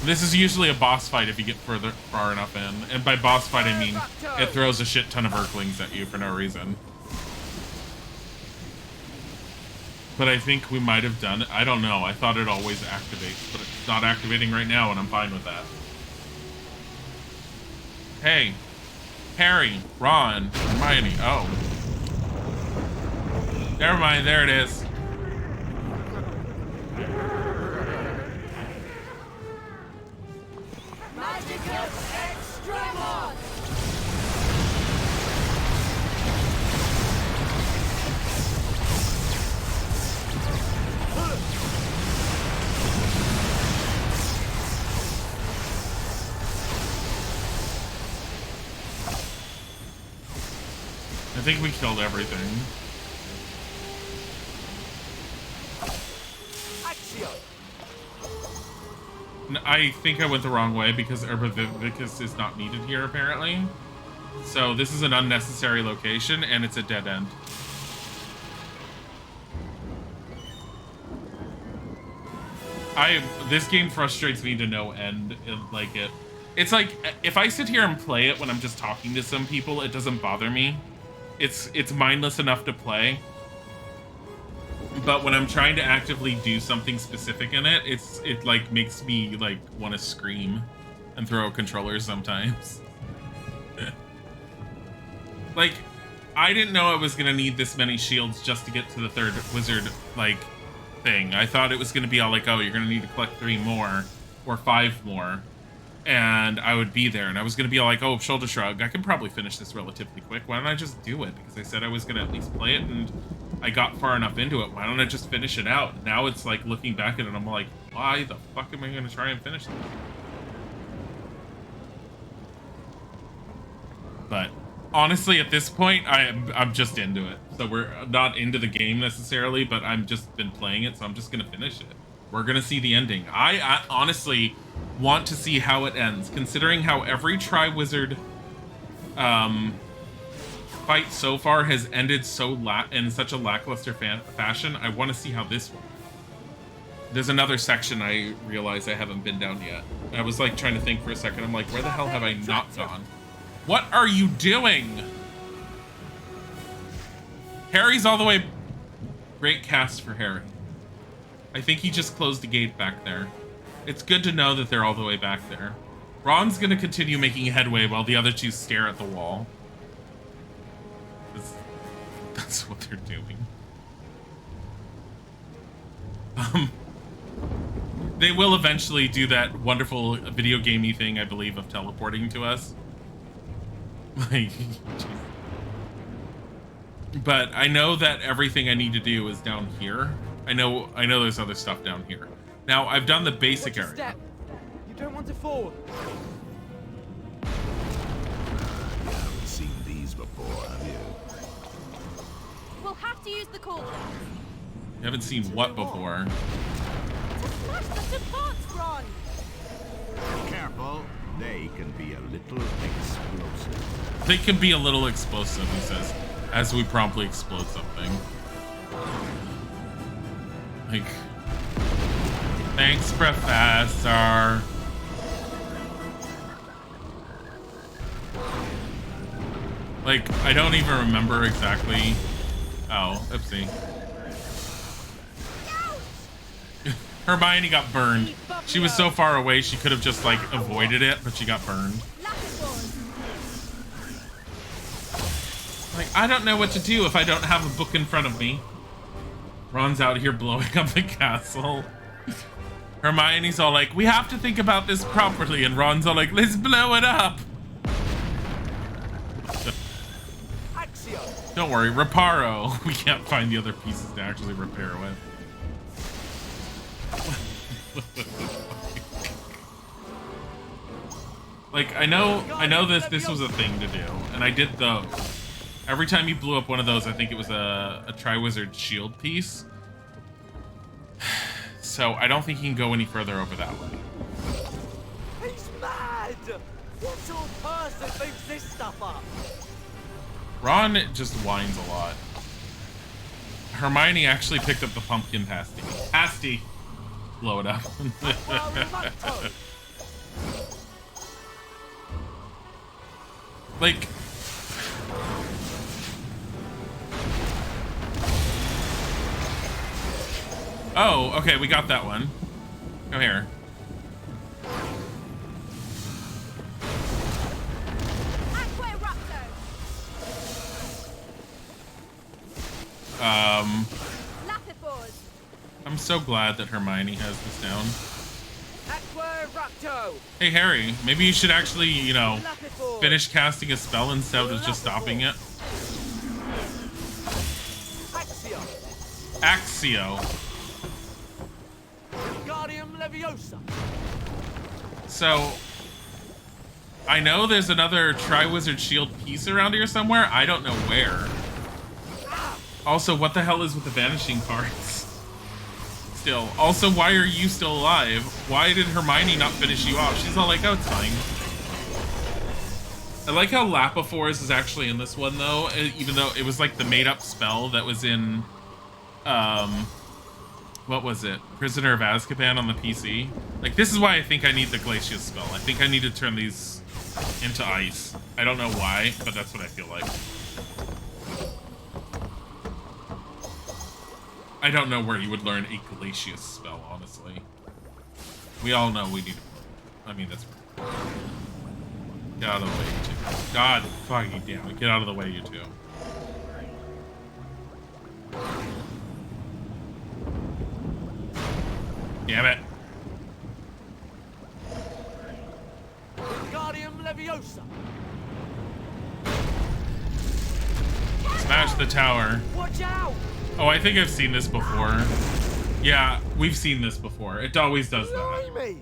This is usually a boss fight if you get far enough in. And by boss fight, I mean it throws a shit ton of Urklings at you for no reason. But I think we might have done it. I don't know. I thought it always activates, but it's not activating right now, and I'm fine with that. Hey. Harry, Ron, Hermione. Oh. Never mind. There it is. I think we killed everything. Accio. I think I went the wrong way because Herbivicus is not needed here, apparently. So this is an unnecessary location, and it's a dead end. This game frustrates me to no end. It's like, if I sit here and play it when I'm just talking to some people, it doesn't bother me. It's mindless enough to play. But when I'm trying to actively do something specific in it, it like makes me like want to scream and throw controllers sometimes. Like, I didn't know I was gonna need this many shields just to get to the third wizard like thing. I thought it was gonna be all like, oh, you're gonna need to collect 3 more or 5 more, and I would be there. And I was gonna be like, oh, shoulder shrug, I can probably finish this relatively quick. Why don't I just do it? Because I said I was gonna at least play it, and I got far enough into it. Why don't I just finish it out? Now it's like looking back at it, I'm like, why the fuck am I gonna try and finish this? But honestly, at this point, I'm just into it. So we're not into the game necessarily, but I'm just been playing it, so I'm just gonna finish it. We're gonna see the ending. I honestly want to see how it ends, considering how every Tri-Wizard fight so far has ended in such a lackluster fashion. I want to see how this one. There's another section I realize I haven't been down yet. I was like trying to think for a second. I'm like, where the hell have I not gone? What are you doing? Harry's all the way. Great cast for Harry. I think he just closed the gate back there. It's good to know that they're all the way back there. Ron's gonna continue making headway while the other two stare at the wall. That's what they're doing. They will eventually do that wonderful video gamey thing, I believe, of teleporting to us. Like, but I know that everything I need to do is down here. I know there's other stuff down here. Now, I've done the basic area. Step. You don't want to fall. You haven't seen these before, have you? We'll have to use the cauldron. You haven't seen what before? To smash the support, Ron. Careful, they can be a little explosive. They can be a little explosive, he says, as we promptly explode something. Like, thanks, Professor. Like, I don't even remember exactly. Oh, oopsie. Hermione got burned. She was so far away, she could have just, like, avoided it, but she got burned. Like, I don't know what to do if I don't have a book in front of me. Ron's out here blowing up the castle. Hermione's all like, we have to think about this properly, and Ron's all like, let's blow it up. Don't worry, Reparo. We can't find the other pieces to actually repair with. Like, I know this was a thing to do, and I did those. Every time you blew up one of those, I think it was a Tri-Wizard shield piece. So I don't think he can go any further over that way. He's mad! What sort of person thinks this stuff up? Ron just whines a lot. Hermione actually picked up the pumpkin pasty. Pasty! Blow it up. Like... Oh, okay, we got that one. Come here. I'm so glad that Hermione has this down. Hey, Harry, maybe you should actually, you know, finish casting a spell instead of just stopping it. Axio. So, I know there's another Triwizard Shield piece around here somewhere. I don't know where. Also, what the hell is with the vanishing cards? Still. Also, why are you still alive? Why did Hermione not finish you off? She's all like, oh, it's fine. I like how Lapifors is actually in this one, though, even though it was like the made-up spell that was in, what was it? Prisoner of Azkaban on the PC. Like, this is why I think I need the Glacius spell. I think I need to turn these into ice. I don't know why, but that's what I feel like. I don't know where you would learn a Glacius spell, honestly. We all know we need to... I mean, that's... Get out of the way, you two. God fucking damn it. Get out of the way, you two. Damn it. Wingardium Leviosa. Smash the tower. Watch out! Oh, I think I've seen this before. Yeah, we've seen this before. It always does that. Blimey!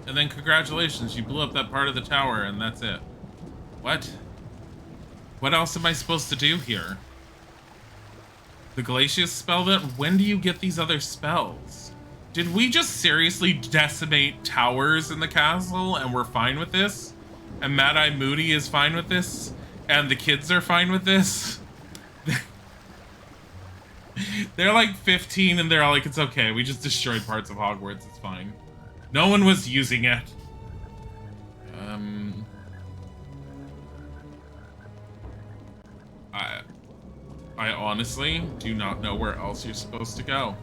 And then congratulations, you blew up that part of the tower and that's it. What? What else am I supposed to do here? The Glacius spell that? When do you get these other spells? Did we just seriously decimate towers in the castle and we're fine with this? And Mad Eye Moody is fine with this? And the kids are fine with this? They're like 15 and they're all like, it's okay, we just destroyed parts of Hogwarts, it's fine. No one was using it. I honestly do not know where else you're supposed to go.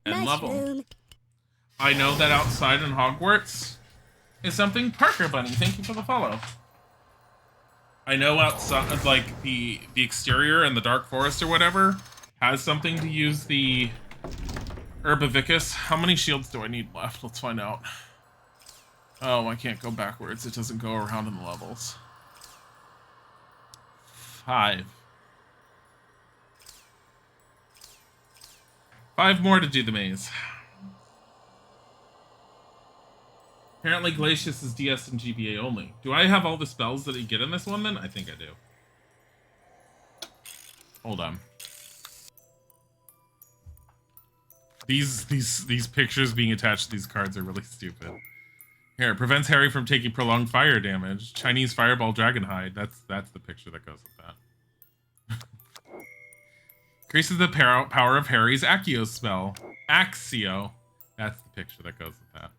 And level. I know that outside in Hogwarts is something. Parker Bunny, thank you for the follow. I know outside, like the exterior and the Dark Forest or whatever has something to use the Herbivicus. How many shields do I need left? Let's find out. Oh, I can't go backwards. It doesn't go around in the levels. 5. 5 more to do the maze. Apparently Glacius is DS and GBA only. Do I have all the spells that you get in this one then? I think I do. Hold on. These pictures being attached to these cards are really stupid. Here, prevents Harry from taking prolonged fire damage. Chinese Fireball Dragonhide. That's the picture that goes with that. Increases the power of Harry's Accio spell. Axio. That's the picture that goes with that.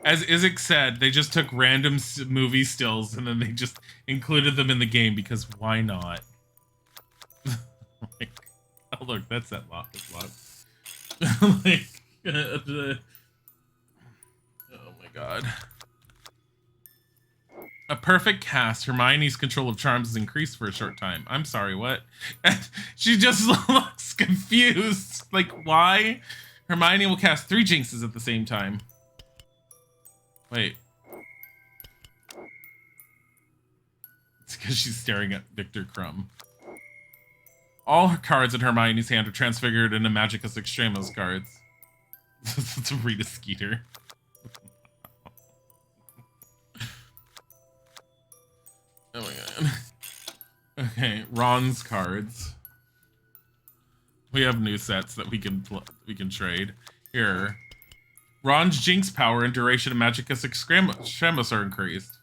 As Isaac said, they just took random movie stills and then they just included them in the game because why not? Like, oh look, that's that lock. Like, oh my god. A perfect cast. Hermione's control of charms is increased for a short time. I'm sorry, what? She just looks confused. Like, why? Hermione will cast 3 jinxes at the same time. Wait. It's because she's staring at Victor Crumb. All her cards in Hermione's hand are transfigured into Magicus Extremos cards. It's a Rita Skeeter. Oh my god. Okay, Ron's cards. We have new sets that we can trade. Here. Ron's Jinx power and duration of Magicus Extremos are increased.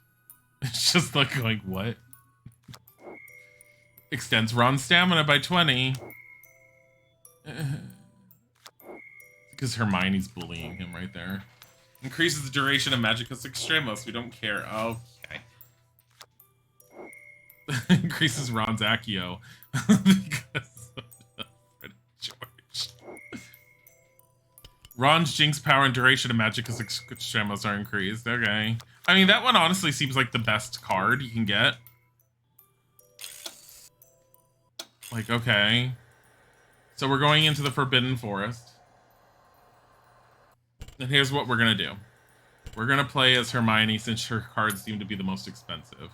It's just like going, what? Extends Ron's stamina by 20. Because Hermione's bullying him right there. Increases the duration of Magicus Extremos. We don't care. Okay. Increases Ron's Accio. Because of George. Ron's Jinx power and duration of Magicus Extremos are increased. Okay. I mean, that one honestly seems like the best card you can get. Like, okay. So we're going into the Forbidden Forest. And here's what we're gonna do. We're gonna play as Hermione since her cards seem to be the most expensive.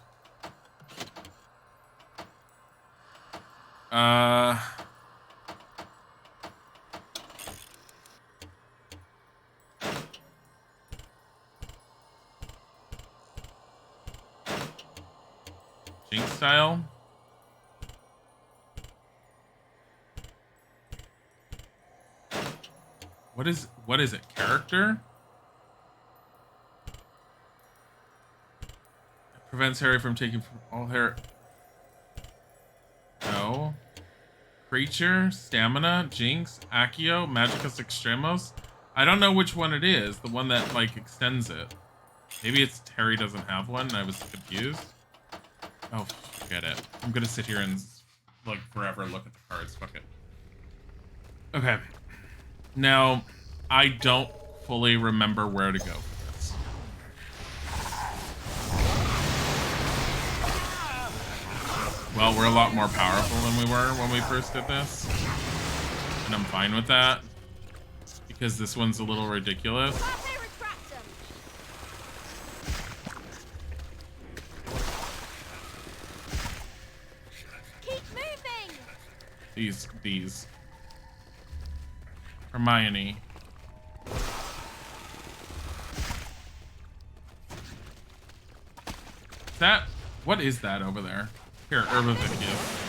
Jinx style. What is it? Character? Prevents Harry from taking all hair. No. Creature, Stamina, Jinx, Accio, Magicus Extremos. I don't know which one it is. The one that like extends it. Maybe it's Harry doesn't have one and I was confused. Oh, forget it. I'm gonna sit here and like forever look at the cards. Fuck it. Okay. Now, I don't fully remember where to go for this. Well, we're a lot more powerful than we were when we first did this. And I'm fine with that. Because this one's a little ridiculous. Keep moving. These. Hermione. What is that over there? Here, Herbivicus.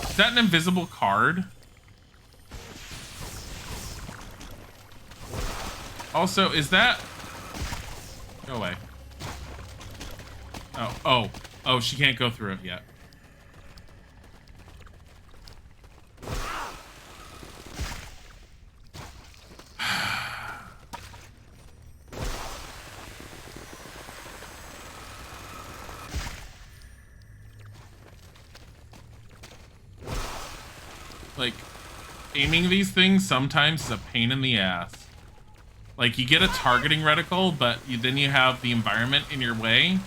Is that an invisible card? Also, is that... Go away. Oh, she can't go through it yet. Like, aiming these things sometimes is a pain in the ass. Like, you get a targeting reticle, but then you have the environment in your way.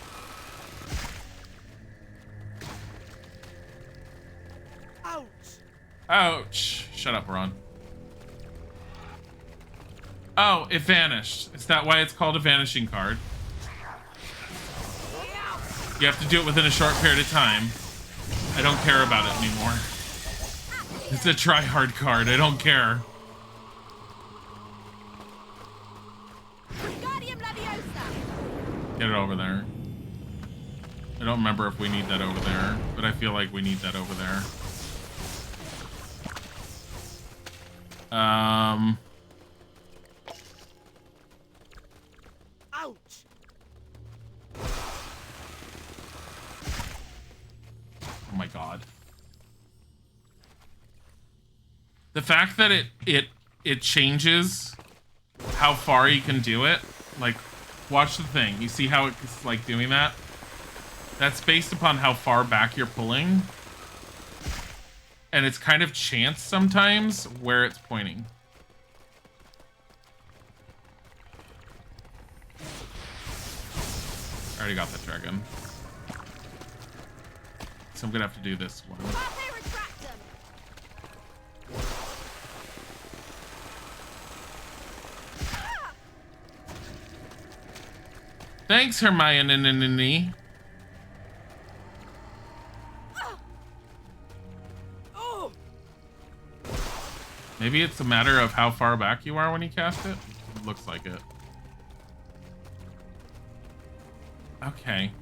Ouch! Ouch. Shut up, Ron. Oh, it vanished. Is that why it's called a vanishing card? You have to do it within a short period of time. I don't care about it anymore. It's a try-hard card. I don't care. Get it over there. I don't remember if we need that over there, but I feel like we need that over there. Ouch! Oh my god. The fact that it changes how far you can do it, like, watch the thing. You see how it's like doing that? That's based upon how far back you're pulling. And it's kind of chance sometimes where it's pointing. I already got the dragon. So I'm gonna have to do this one. Thanks, Hermione. Maybe it's a matter of how far back you are when you cast it. Looks like it. Okay.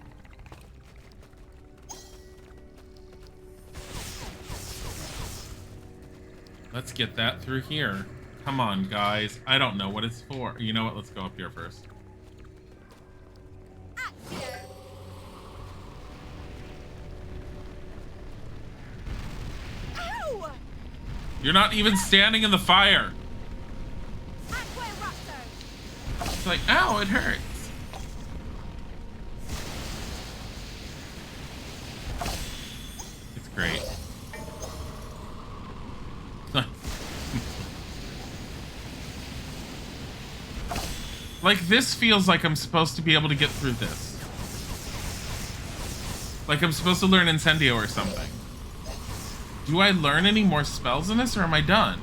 Let's get that through here. Come on, guys. I don't know what it's for. You know what? Let's go up here first. Ow! You're not even standing in the fire. It's like, ow, it hurts. It's great. Like, this feels like I'm supposed to be able to get through this. Like I'm supposed to learn Incendio or something. Do I learn any more spells in this, or am I done?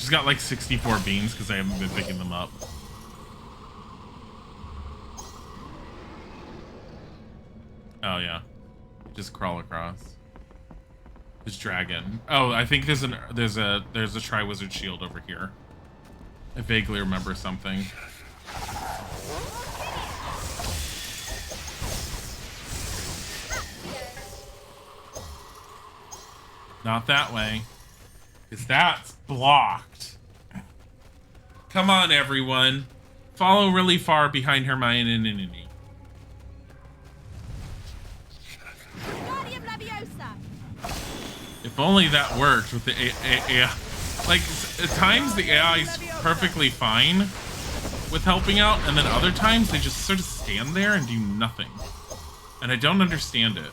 She's got like 64 beans because I haven't been picking them up. Oh yeah, just crawl across. This dragon. Oh, I think there's a Triwizard Shield over here. I vaguely remember something. Not that way. Because that's blocked. Come on, everyone. Follow really far behind Hermione. If only that worked with the AI. Like, at times the AI is perfectly fine with helping out, and then other times they just sort of stand there and do nothing. And I don't understand it.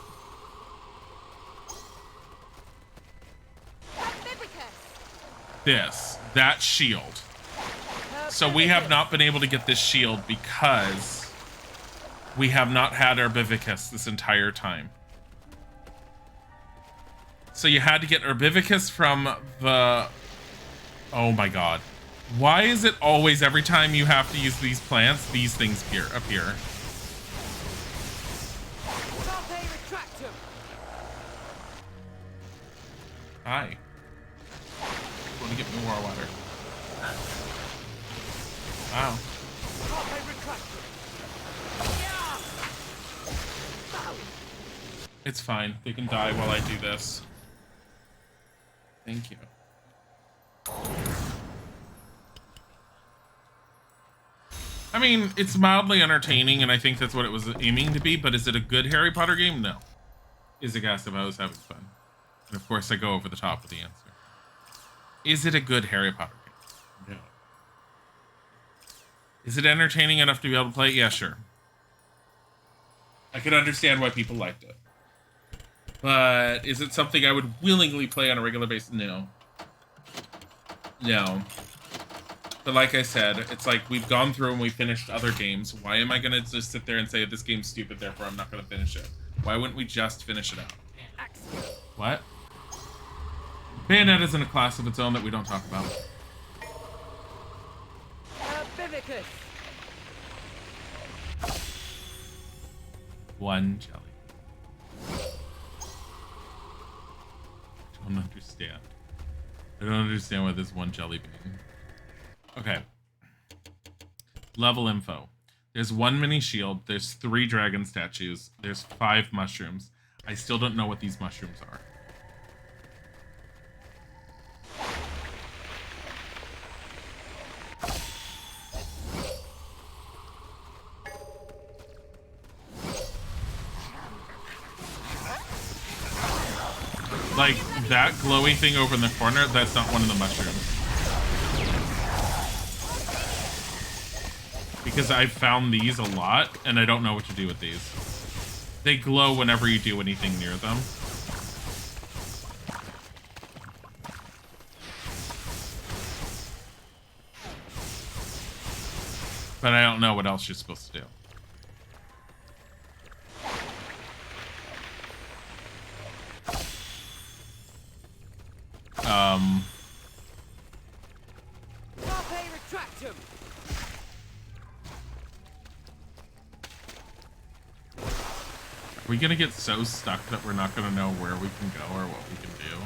That shield. So we have not been able to get this shield because we have not had Herbivicus this entire time. So you had to get Herbivicus from the... Oh my god. Why is it always every time you have to use these plants, these things appear? Hi. Want to get me more water. Wow. It's fine. They can die while I do this. Thank you. I mean, it's mildly entertaining, and I think that's what it was aiming to be, but is it a good Harry Potter game? No. Is it Gas if I was having fun? And of course, I go over the top with the answer. Is it a good Harry Potter game? No. Is it entertaining enough to be able to play it? Yeah, sure. I can understand why people liked it. But is it something I would willingly play on a regular basis? No. No. But like I said, it's like we've gone through and we finished other games. Why am I going to just sit there and say this game's stupid, therefore I'm not going to finish it? Why wouldn't we just finish it out? What? Bayonet isn't a class of its own that we don't talk about. One jelly. I don't understand. I don't understand why there's one jelly bean. Okay. Level info. There's one mini shield. There's 3 dragon statues. There's 5 mushrooms. I still don't know what these mushrooms are. Like, that glowy thing over in the corner, that's not one of the mushrooms. Because I've found these a lot, and I don't know what to do with these. They glow whenever you do anything near them. But I don't know what else you're supposed to do. Are we gonna get so stuck that we're not gonna know where we can go or what we can do?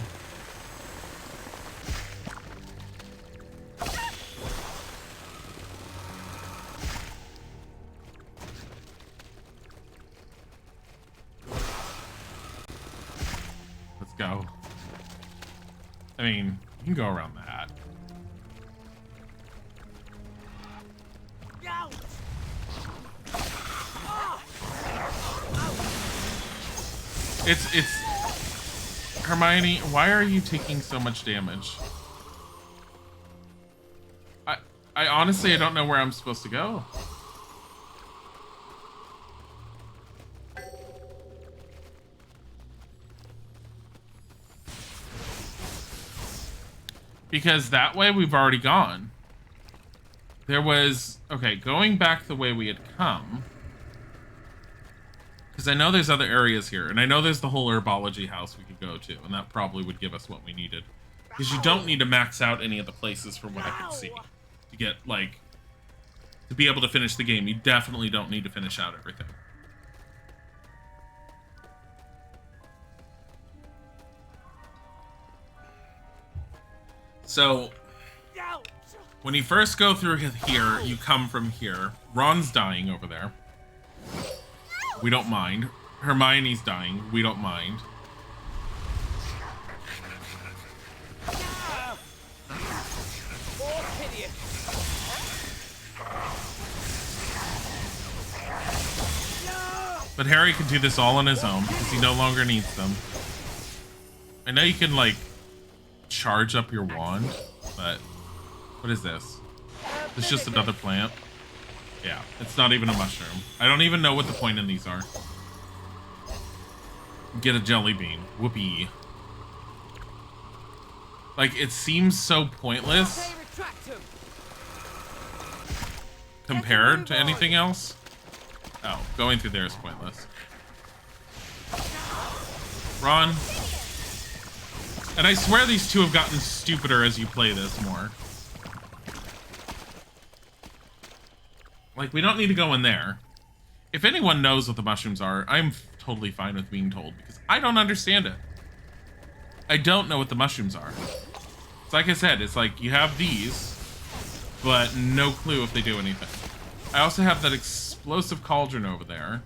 Let's go. I mean, you can go around that. It's Hermione, why are you taking so much damage? I honestly, I don't know where I'm supposed to go. Because that way we've already gone. There was, okay, going back the way we had come. Because I know there's other areas here, and I know there's the whole herbology house we could go to, and that probably would give us what we needed. Because you don't need to max out any of the places from what I can see to get, like, to be able to finish the game. You definitely don't need to finish out everything. So, when you first go through here, you come from here. Ron's dying over there. We don't mind. Hermione's dying. We don't mind. But Harry can do this all on his own because he no longer needs them. I know you can, like, charge up your wand, but what is this? It's just another plant. Yeah, it's not even a mushroom. I don't even know what the point in these are. Get a jelly bean. Whoopee. Like, it seems so pointless compared to anything else. Oh, going through there is pointless. Ron. And I swear these two have gotten stupider as you play this more. Like, we don't need to go in there. If anyone knows what the mushrooms are, I'm totally fine with being told, because I don't understand it. I don't know what the mushrooms are. It's like I said, it's like you have these, but no clue if they do anything. I also have that explosive cauldron over there.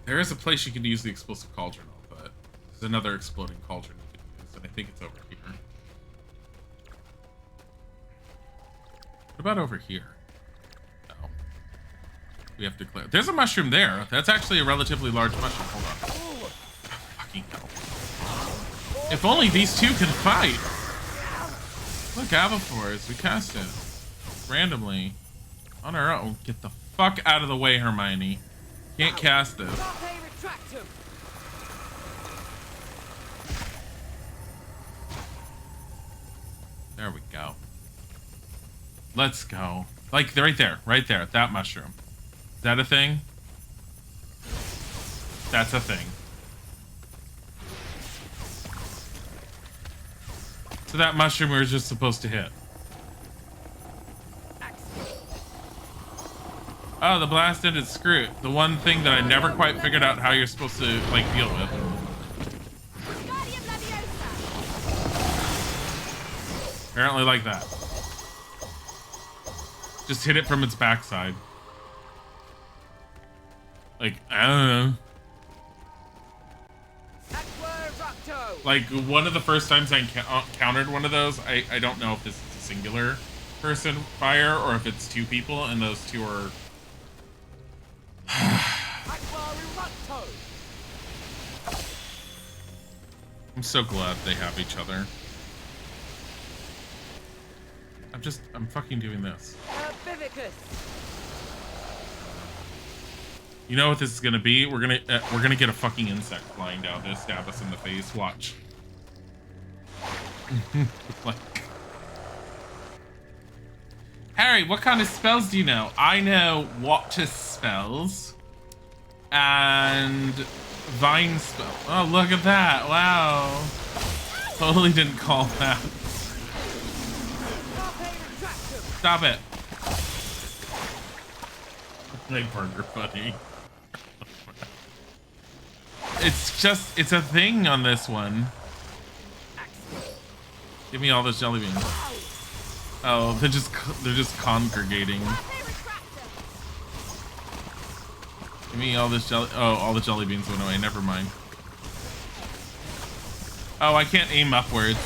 There is a place you can use the explosive cauldron, but there's another exploding cauldron you can use, and I think it's over here. What about over here? Oh. We have to clear. There's a mushroom there. That's actually a relatively large mushroom. Hold on. Oh, fucking hell. If only these two can fight. Look, Avifors. We cast it. Randomly. On our own. Get the fuck out of the way, Hermione. Can't cast this. There we go. Let's go. Like, right there. Right there. That mushroom. Is that a thing? That's a thing. So that mushroom we were just supposed to hit. Oh, the blast ended. Screw it. The one thing that I never quite figured out how you're supposed to, like, deal with. Apparently like that. Just hit it from its backside. Like, I don't know. Like, one of the first times I encountered one of those, I don't know if this is a singular person fire or if it's two people, and those two are... I'm so glad they have each other. I'm fucking doing this. You know what this is gonna be? We're gonna get a fucking insect flying down to stab us in the face. Watch. Like, Harry, what kind of spells do you know? I know water spells and vine spell. Oh, look at that! Wow, totally didn't call that. Stop it. Like Burger Buddy. It's a thing on this one. Give me all those jelly beans. Oh, they're just congregating. Give me all this jelly. Oh, all the jelly beans went away. Never mind. Oh, I can't aim upwards.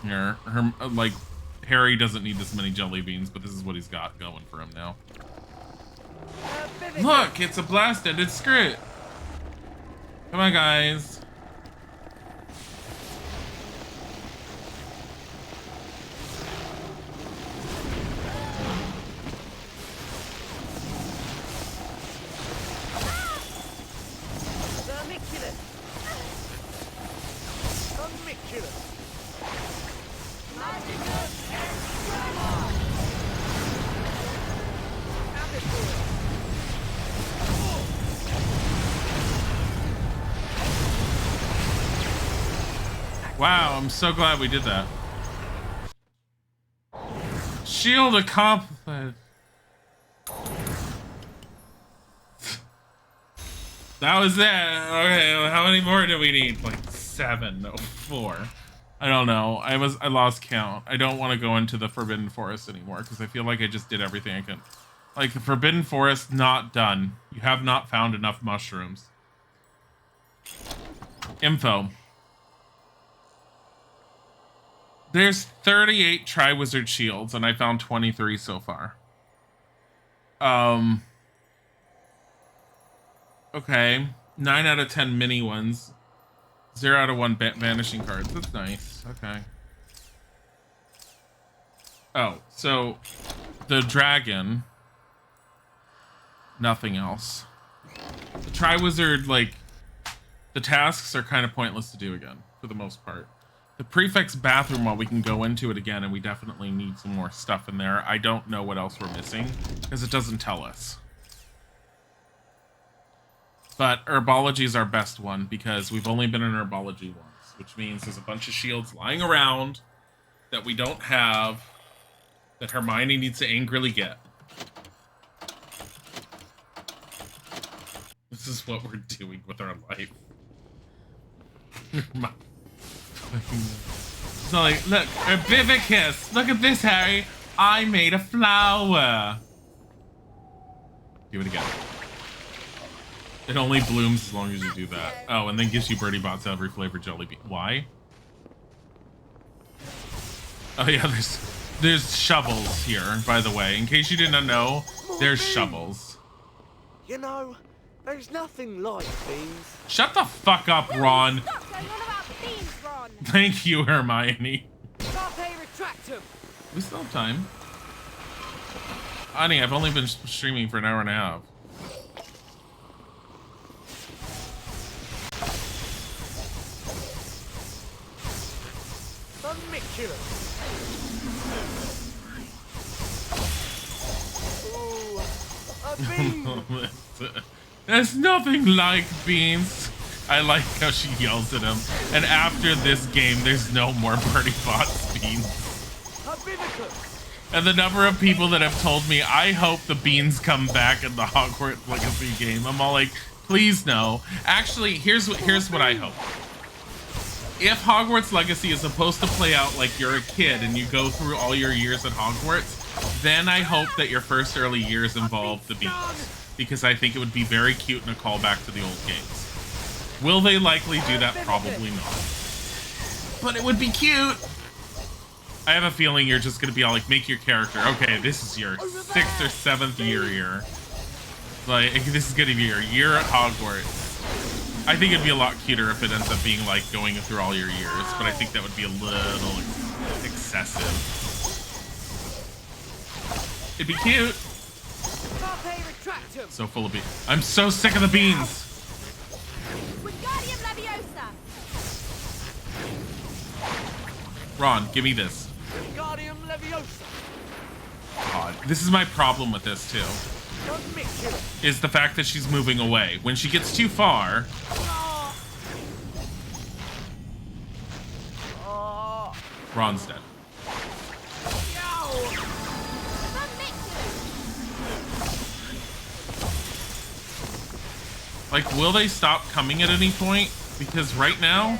Here, like, Harry doesn't need this many jelly beans, but this is what he's got going for him now. Look, it's a blast-ended script. Come on, guys. Wow, I'm so glad we did that. Shield accomplished. That was it. Okay, well, how many more do we need? Like 7, no, 4. I don't know. I lost count. I don't want to go into the Forbidden Forest anymore because I feel like I just did everything I could. Like the Forbidden Forest, not done. You have not found enough mushrooms. Info. There's 38 Triwizard Shields, and I found 23 so far. Okay. 9 out of 10 mini ones. 0 out of 1 vanishing cards. That's nice. Okay. Oh, so the dragon. Nothing else. The Triwizard, like, the tasks are kind of pointless to do again, for the most part. The prefect's bathroom, while we can go into it again, and we definitely need some more stuff in there. I don't know what else we're missing, because it doesn't tell us. But herbology is our best one, because we've only been in herbology once, which means there's a bunch of shields lying around that we don't have, that Hermione needs to angrily get. This is what we're doing with our life. So like, look, Herbivicus! Look at this, Harry! I made a flower! Do it again. It only blooms as long as you do that. Oh, and then gives you birdie bots every flavor jelly bean. Why? Oh yeah, there's shovels here, by the way. In case you didn't know, there's shovels. You know, there's nothing like beans. Shut the fuck up, Ron. Stop going on about beans, Ron. Thank you, Hermione. Carpe retractum. We still have time. Honey, I've only been streaming for an hour and a half. Ooh, a bean. There's nothing like beans. I like how she yells at him. And after this game, there's no more Birdie Bots beans. And the number of people that have told me, I hope the beans come back in the Hogwarts Legacy game. I'm all like, please no. Actually, here's what I hope. If Hogwarts Legacy is supposed to play out like you're a kid and you go through all your years at Hogwarts, then I hope that your first early years involve the beans. Because I think it would be very cute and a callback to the old games. Will they likely do that? Probably not. But it would be cute. I have a feeling you're just going to be all like, make your character. Okay, this is your 6th or 7th year here. Like, this is going to be your year at Hogwarts. I think it'd be a lot cuter if it ends up being like going through all your years, but I think that would be a little excessive. It'd be cute. So full of beans. I'm so sick of the beans. Wingardium Leviosa. Ron, give me this. Wingardium Leviosa. God, this is my problem with this too. Is the fact that she's moving away. When she gets too far, Ron's dead. Like, will they stop coming at any point? Because right now,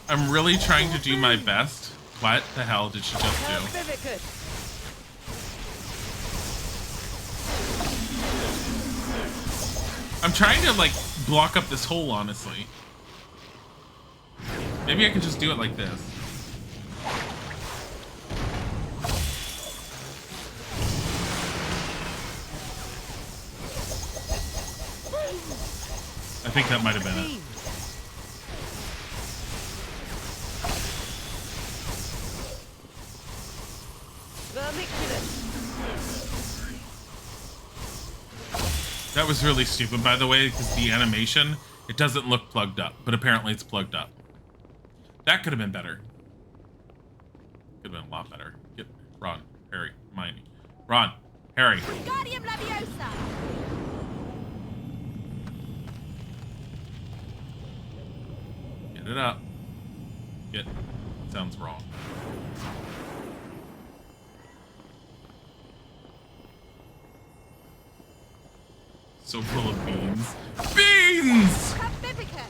I'm really trying to do my best. What the hell did she just do? I'm trying to, like, block up this hole, honestly. Maybe I could just do it like this. I think that might have been it. That was really stupid, by the way, because the animation, it doesn't look plugged up, but apparently it's plugged up. That could have been better. Could have been a lot better. Get Ron, Harry, Hermione. Ron, Harry. Wingardium Leviosa. Get it up. It sounds wrong. So full of beans. Beans! Carbivicus.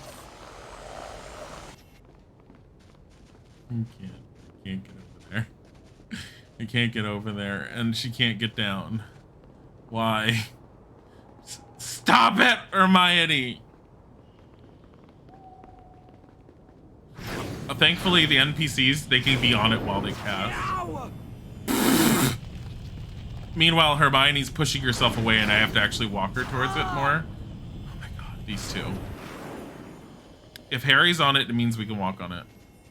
Can't get over there. I can't get over there, and she can't get down. Why? Stop it, Hermione! Thankfully, the NPCs, they can be on it while they cast. Meanwhile, Hermione's pushing herself away, and I have to actually walk her towards it more. Oh my god, these two. If Harry's on it, it means we can walk on it.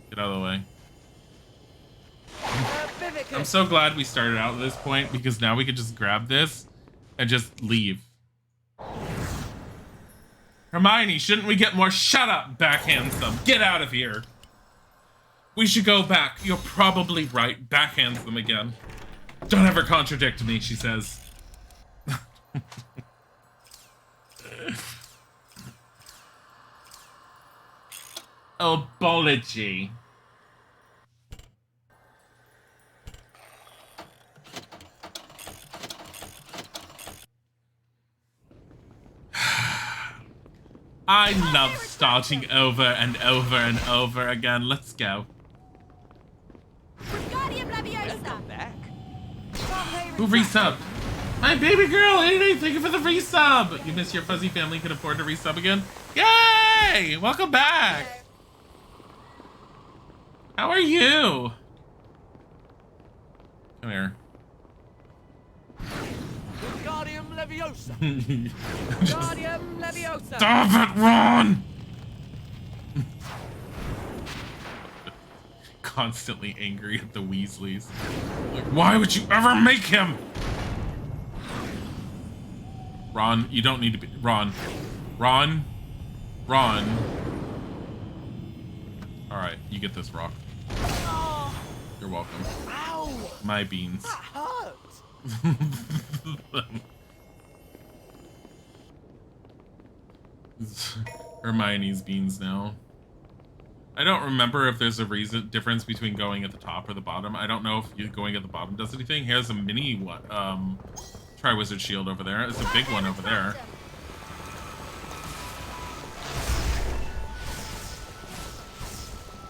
Get out of the way. I'm so glad we started out at this point, because now we can just grab this and just leave. Hermione, shouldn't we get more? Shut up, backhands them. Get out of here. We should go back. You're probably right. Backhands them again. Don't ever contradict me, she says. Apology. I love starting over and over and over again. Let's go. Wingardium Leviosa. Who resubbed? My baby girl, 88, thank you for the resub. You miss your fuzzy family, can afford to resub again? Yay! Welcome back. How are you? Come here. Wingardium Leviosa. Wingardium Leviosa. Stop it, Ron! Constantly angry at the Weasleys. Like, why would you ever make him? Ron, you don't need to be. Ron. Ron. Ron. Alright, you get this rock. Oh, You're welcome. ow! My beans. That hurt. Hermione's beans now. I don't remember if there's a difference between going at the top or the bottom. I don't know if going at the bottom does anything. Here's a mini Triwizard Shield over there. It's a big one over there.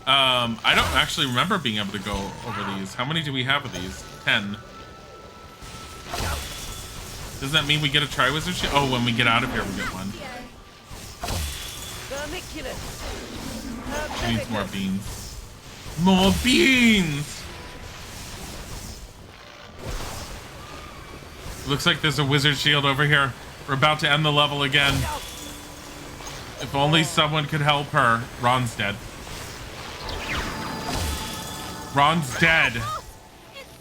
I don't actually remember being able to go over these. How many do we have of these? 10. Does that mean we get a Triwizard Shield? Oh, when we get out of here, we get one. Vermiculus. She needs more beans. More beans! Looks like there's a wizard shield over here. We're about to end the level again. If only someone could help her. Ron's dead. Ron's dead. It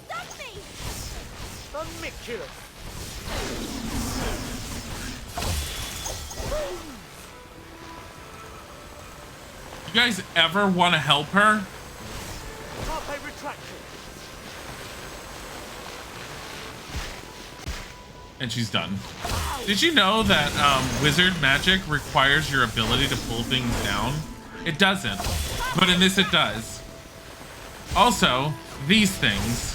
stuck me. Vermiculus. You guys ever want to help her? Carpe retraction. And she's done. Did you know that wizard magic requires your ability to pull things down? It doesn't, but in this it does. Also, these things.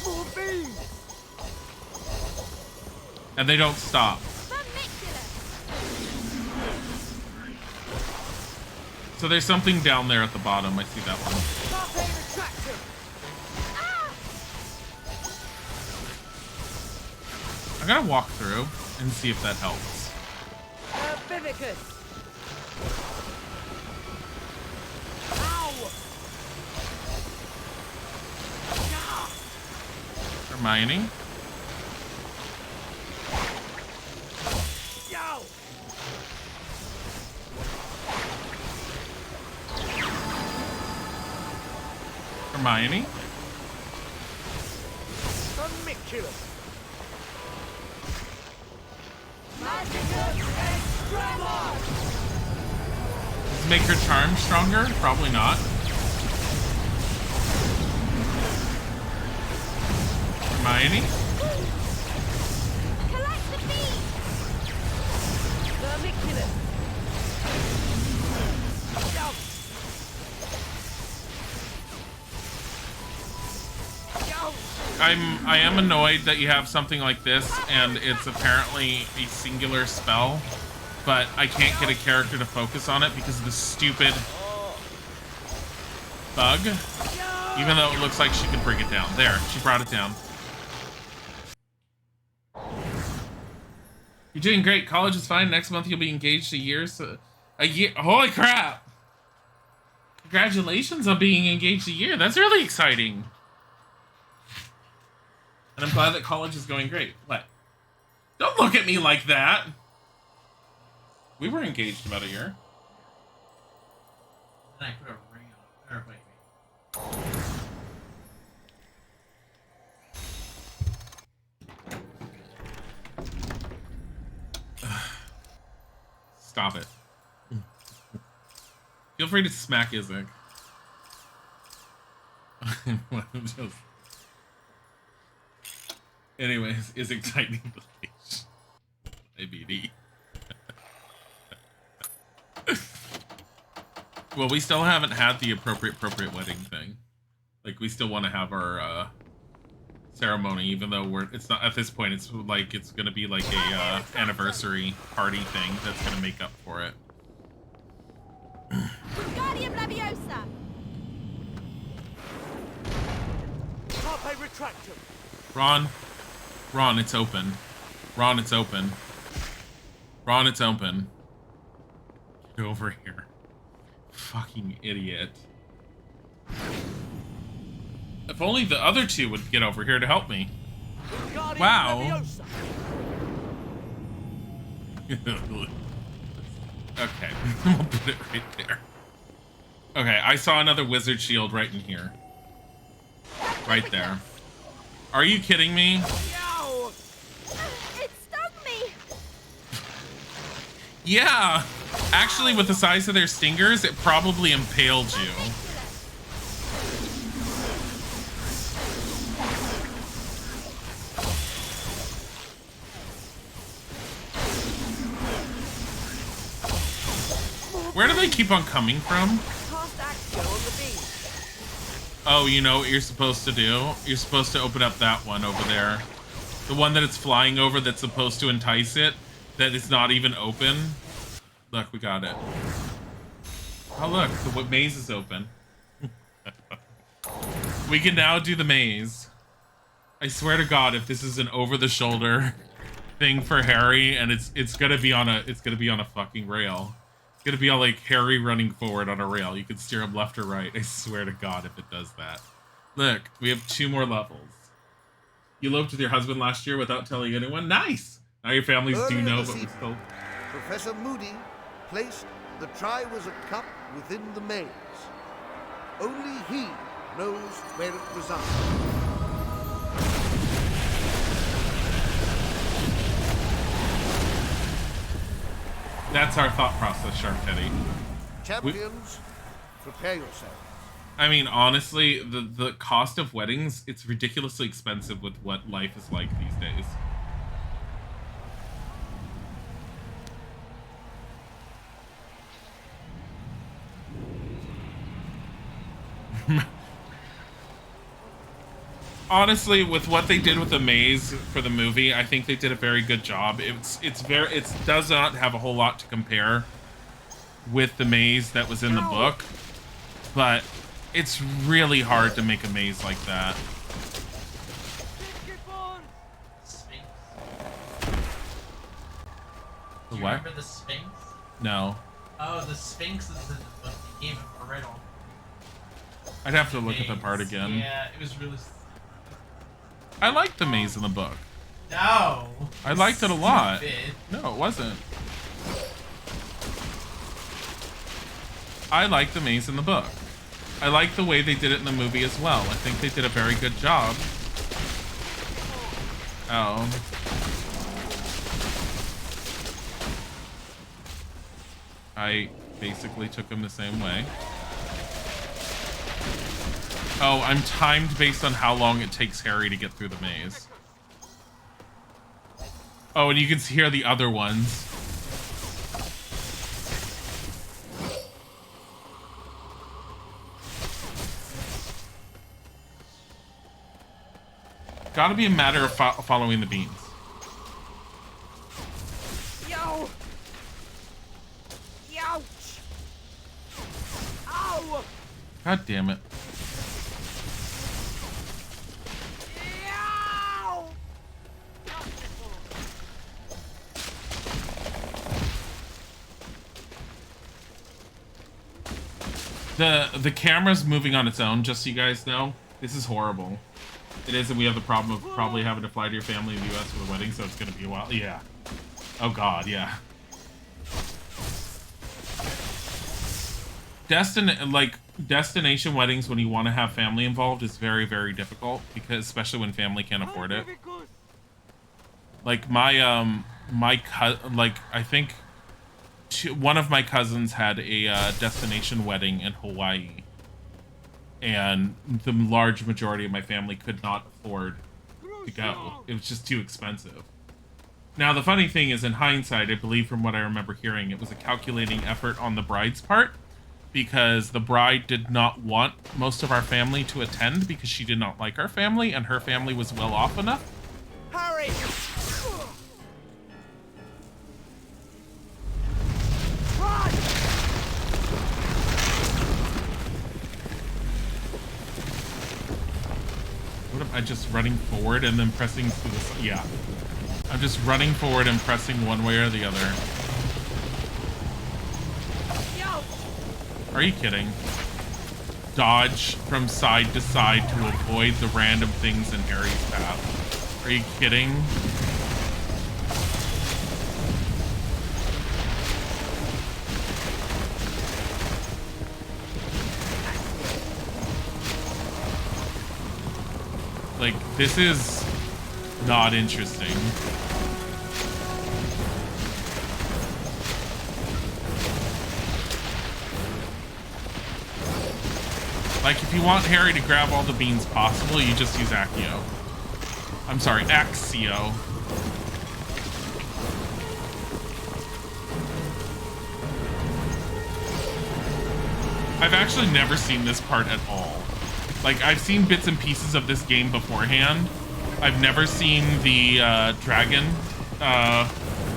More beans. And they don't stop. So there's something down there at the bottom. I see that one. Carpe retraction. I gotta walk through and see if that helps. Herbivicus. Ow. Hermione? Yow. Hermione? Vermiculus. Does it make her charm stronger? Probably not. Hermione? Collect the beans. Vermiculus. I am annoyed that you have something like this and it's apparently a singular spell, but I can't get a character to focus on it because of the stupid bug. Even though it looks like she could bring it down. There, she brought it down. You're doing great. College is fine. Next month you'll be engaged a year. Holy crap! Congratulations on being engaged a year. That's really exciting. And I'm glad that college is going great. What? Don't look at me like that. We were engaged about a year. Then I put a ring on. Or wait. Stop it. Feel free to smack Isaac. Just... Anyways, Isaac tightening the leash. ABD. Well, we still haven't had the appropriate wedding thing. Like, we still want to have our ceremony, even though it's not at this point. It's like it's gonna be like a anniversary party thing that's gonna make up for it. Guardian Leviosa! Carpe retractum. Ron, it's open. Ron, it's open. Ron, it's open. Get over here. Fucking idiot. If only the other two would get over here to help me. Guardian Wow. Leviosa. Okay, we'll put it right there. Okay, I saw another wizard shield right in here. Right there. Are you kidding me? Yow! It stung me! Yeah! Actually, with the size of their stingers, it probably impaled you. Where do they keep on coming from? Cast Accio on the beam. Oh, you know what you're supposed to do? You're supposed to open up that one over there. The one that it's flying over that's supposed to entice it, that is not even open. Look, we got it. Oh, look, the maze is open. We can now do the maze. I swear to God, if this is an over-the-shoulder thing for Harry, and it's gonna be on a fucking rail. It's gonna be all like Harry running forward on a rail. You can steer him left or right. I swear to God if it does that. Look, we have 2 more levels. You eloped with your husband last year without telling anyone? Nice! Now your families do Earlier know, this but we evening, still... Professor Moody placed the Triwizard Cup within the maze. Only he knows where it resides. That's our thought process, Shark Teddy. Champions, prepare yourselves. I mean, honestly, the cost of weddings, it's ridiculously expensive with what life is like these days. Honestly, with what they did with the maze for the movie, I think they did a very good job. It does not have a whole lot to compare with the maze that was in the book, but it's really hard to make a maze like that. Sphinx. The Do you what? remember the Sphinx? No. Oh, the Sphinx is in the book. They gave him a riddle. I'd have to look at the part again. Yeah, it was really... I liked the maze in the book. No! I liked it a lot. Stupid. No, it wasn't. I liked the maze in the book. I like the way they did it in the movie as well. I think they did a very good job. Oh. I basically took him the same way. Oh, I'm timed based on how long it takes Harry to get through the maze. Oh, and you can hear the other ones. got to be a matter of following the beans. Yo! Ouch! Ow! God damn it. Ow! The camera's moving on its own, just so you guys know. This is horrible. It is, and we have the problem of probably having to fly to your family in the US for the wedding, so it's gonna be a while. Yeah. Oh god, yeah. Destination weddings when you want to have family involved is very, very difficult, because especially when family can't afford it. Like I think one of my cousins had a destination wedding in Hawaii, and the large majority of my family could not afford to go. It was just too expensive. Now, the funny thing is, in hindsight, I believe from what I remember hearing, it was a calculating effort on the bride's part, because the bride did not want most of our family to attend because she did not like our family, and her family was well off enough. Hurry! Run! What am I just running forward and then pressing to the... Yeah. I'm just running forward and pressing one way or the other. Are you kidding? Dodge from side to side to avoid the random things in Harry's path. Are you kidding? Like, this is not interesting. Like, if you want Harry to grab all the beans possible, you just use Accio. I'm sorry, Axio. I've actually never seen this part at all. Like, I've seen bits and pieces of this game beforehand. I've never seen the dragon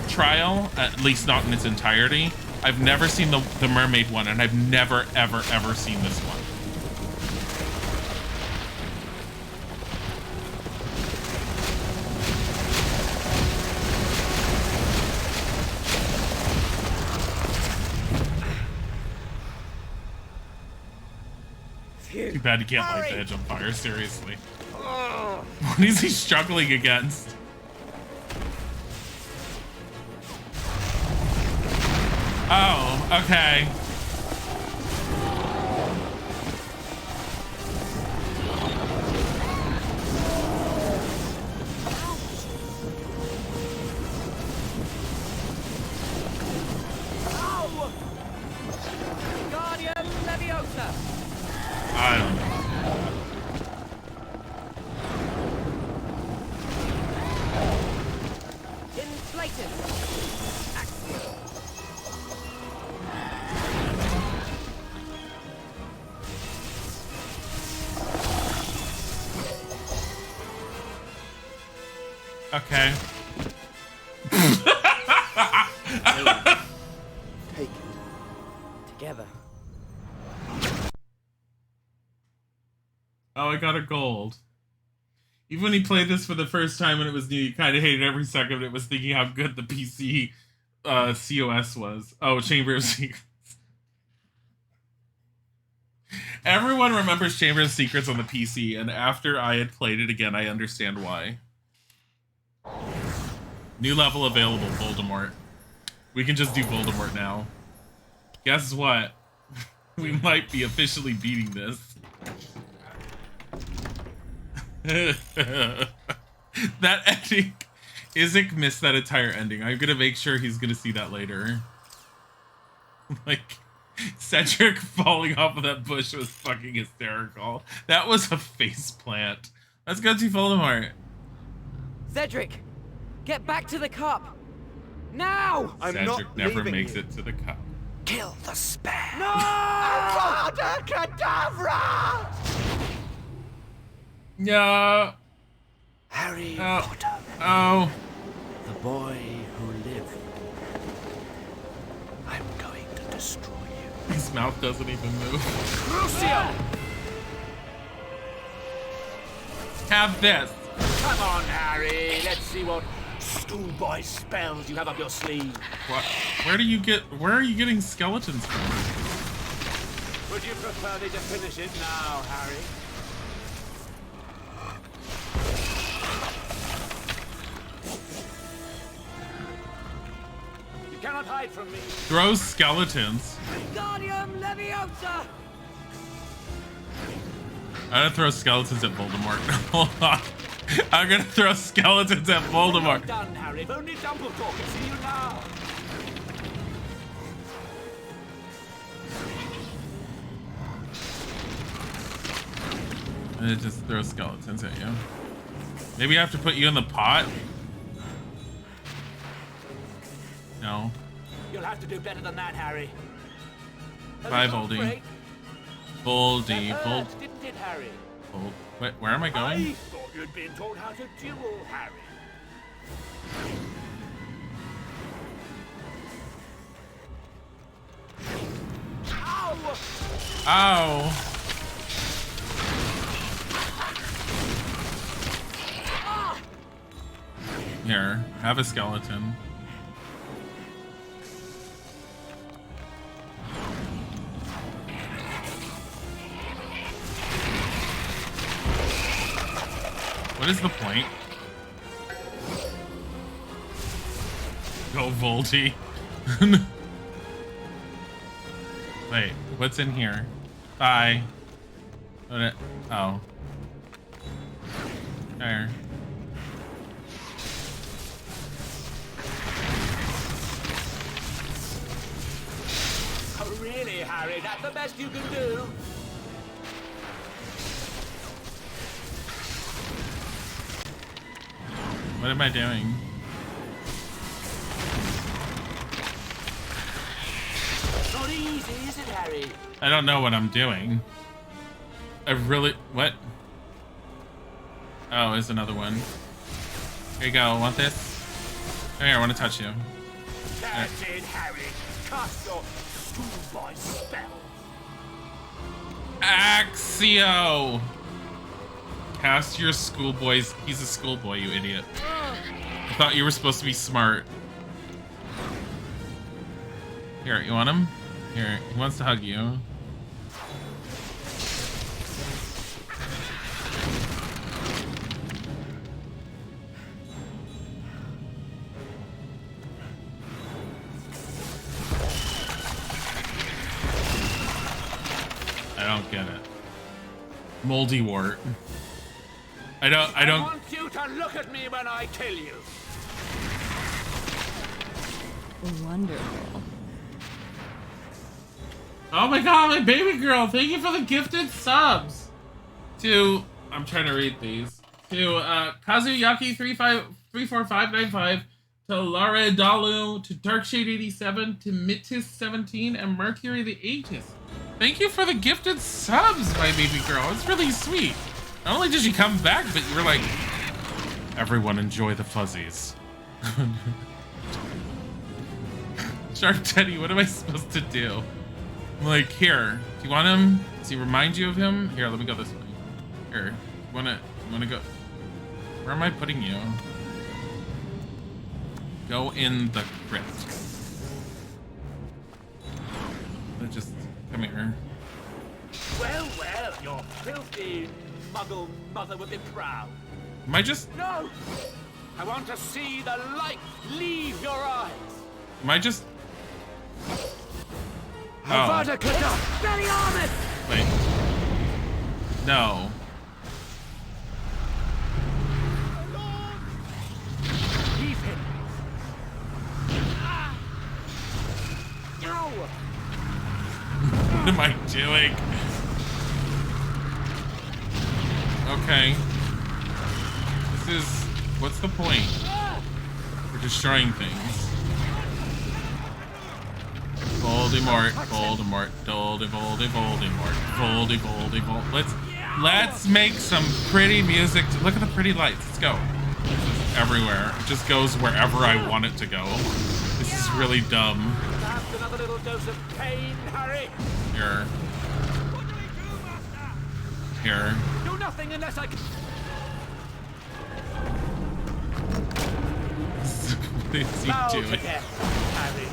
trial, at least not in its entirety. I've never seen the mermaid one, and I've never, ever, ever seen this one. Too bad you can't light the edge on fire, seriously. What is he struggling against? Oh, okay. Guardian Leviosa! I don't know. Inflated! Accio! Okay. Taken together. Oh, I got a gold. Even when he played this for the first time and it was new, you kind of hated every second of it, was thinking how good the PC COS was. Oh, Chamber of Secrets. Everyone remembers Chamber of Secrets on the PC, and after I had played it again, I understand why. New level available, Voldemort. We can just do Voldemort now. Guess what? We might be officially beating this. That ending. Isaac missed that entire ending. I'm gonna make sure he's gonna see that later. Like, Cedric falling off of that bush was fucking hysterical. That was a face plant. Let's go to Voldemort. Cedric, get back to the cup. Now! Cedric never makes it to the cup. Kill the spare. No! Avada Kedavra! Yeah. Harry Oh. Potter, Oh. the boy who lived. I'm going to destroy you. His mouth doesn't even move. Crucio! Have this. Come on, Harry. Let's see what schoolboy spells you have up your sleeve. What? Where are you getting skeletons from? Would you prefer me to finish it now, Harry? You cannot hide from me. Throw skeletons. Wingardium Leviosa! I'm gonna throw skeletons at Voldemort. Hold on. I'm gonna throw skeletons at Voldemort. Well done, Harry. If only Dumbledore can see you now. I'm gonna just throw skeletons at you. Maybe I have to put you in the pot? No. You'll have to do better than that, Harry. Bye, Voldy. Voldy. Vold. Didn't it, Harry? Vold. Wait, where am I I going? thought you'd been taught how to duel, Harry. Ow! Ow. Here, have a skeleton. What is the point? Go Volty. Wait, what's in here? Bye. Oh. There. Oh, really, Harry? That's the best you can do? What am I doing? Not easy, is it, Harry? I don't know what I'm doing. I really... What? Oh, there's another one. Here you go. Want this? Here, I want to touch you. That's it, Harry. Cast your schoolboy spell. Axio! Cast your schoolboy's... He's a schoolboy, you idiot. I thought you were supposed to be smart. Here, you want him? Here, he wants to hug you. I don't get it. Moldy wart. I don't... I want you to look at me when I kill you. Wonderful. Oh my god, my baby girl! Thank you for the gifted subs! To... I'm trying to read these. To Kazuyaki34595, to Lara Dalu, to Darkshade87, to Mitis17, and Mercury the Aegis. Thank you for the gifted subs, my baby girl. It's really sweet. Not only did you come back, but you were like, everyone enjoy the fuzzies. Shark Teddy, what am I supposed to do? I'm like, here, do you want him? Does he remind you of him? Here, let me go this way. Here, you wanna go? Where am I putting you? Go in the crypt. Just come here. Well, well, your filthy muggle mother would be proud. Am I just... No! I want to see the light leave your eyes. Am I just... Avada Kedavra! Expelliarmus! Wait. No. Leave him. No! What am I doing? Okay. This is... What's the point? We're destroying things. Voldemort, Voldemort, Voldemort, Voldemort, Voldemort. Let's... Let's make some pretty music. Look at the pretty lights. Let's go. Everywhere. It just goes wherever I want it to go. This is really dumb. Perhaps another little dose of pain, Harry. Here. What do we do, Master? Here. Do nothing unless I can. What is he Bow to doing? death, Harry.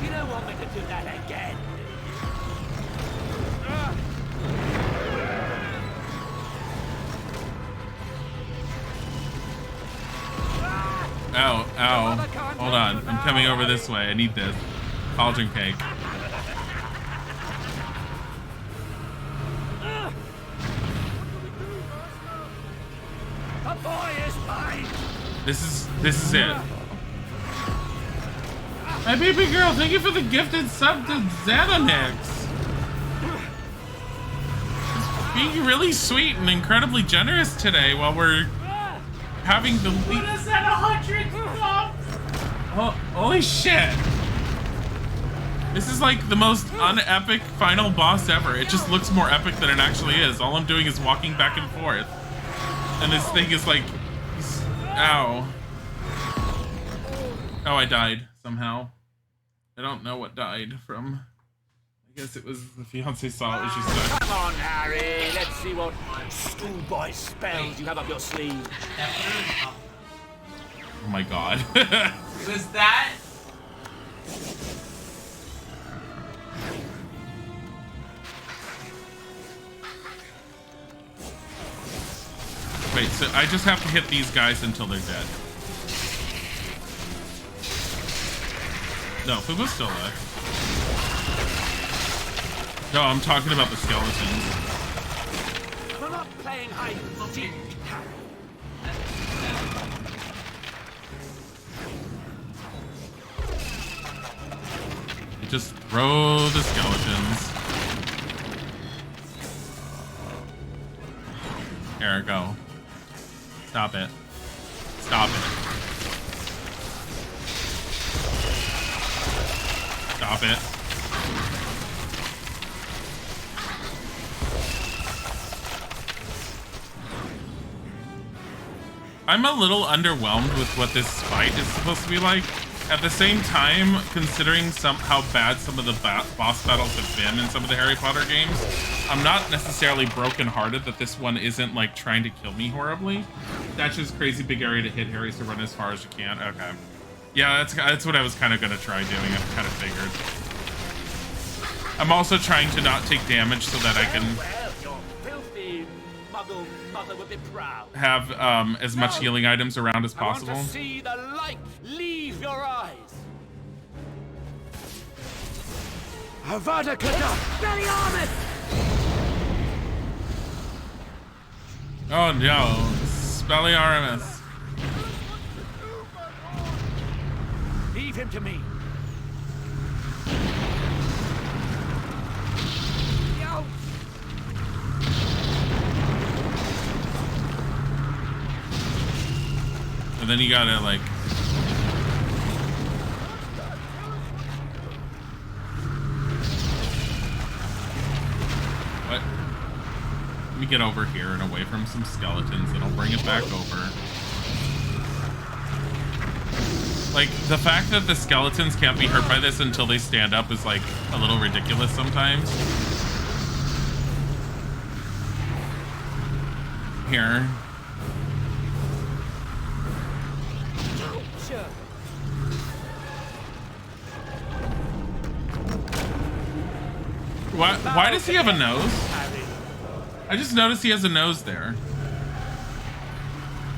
You don't want me to do that again. Ow, ow. Hold on. I'm coming over this way. I need this. Cauldron cake. The boy is mine. This is it. My baby girl, thank you for the gifted sub to Xanonix. Just being really sweet and incredibly generous today while we're having the What is that, 100 subs? Oh, holy shit. This is like the most unepic final boss ever. It just looks more epic than it actually is. All I'm doing is walking back and forth. And this thing is like... Ow. Oh, I died somehow. I don't know what died from. I guess it was the fiance saw it was just died. Come on, Harry. Let's see what schoolboy spells you have up your sleeve. Oh my god. Was that? Wait, so I just have to hit these guys until they're dead. No, Fubu's still alive. No, I'm talking about the skeletons. We're not playing hide and seek, Harry. You just throw the skeletons. Here, go. Stop it. Stop it. Stop it. I'm a little underwhelmed with what this fight is supposed to be like. At the same time, considering how bad some of the boss battles have been in some of the Harry Potter games, I'm not necessarily brokenhearted that this one isn't like trying to kill me horribly. That's just crazy big area to hit Harry, so run as far as you can. Okay. Yeah, that's what I was kind of going to try doing. I kind of figured. I'm also trying to not take damage so that I can Well, your filthy muggle mother would be proud. have as much healing items around as possible. I want to see the light leave your eyes. Avada Kedavra! Oh no, Spelliarmus. Leave him to me. And then you gotta like... What? Let me get over here and away from some skeletons and I'll bring it back over. Like, the fact that the skeletons can't be hurt by this until they stand up is like a little ridiculous sometimes. Here. Why does he have a nose? I just noticed he has a nose there.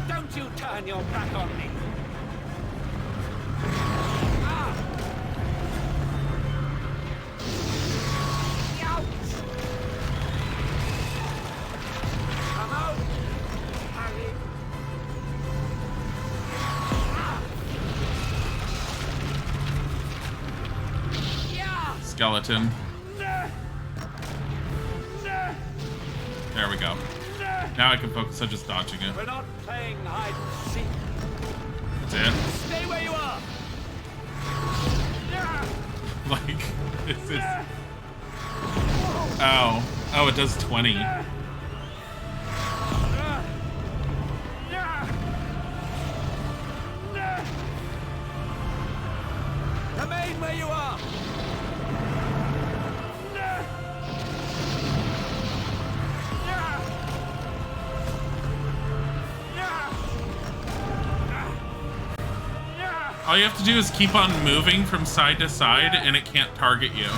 Don't you turn your back on me. Come out, Harry. Skeleton. There we go. Now I can focus on just dodging it. We're not playing hide and seek. That's it. Stay where you are. Like, this is... Oh. Oh, it does 20. Remain where you are! All you have to do is keep on moving from side to side, and it can't target you.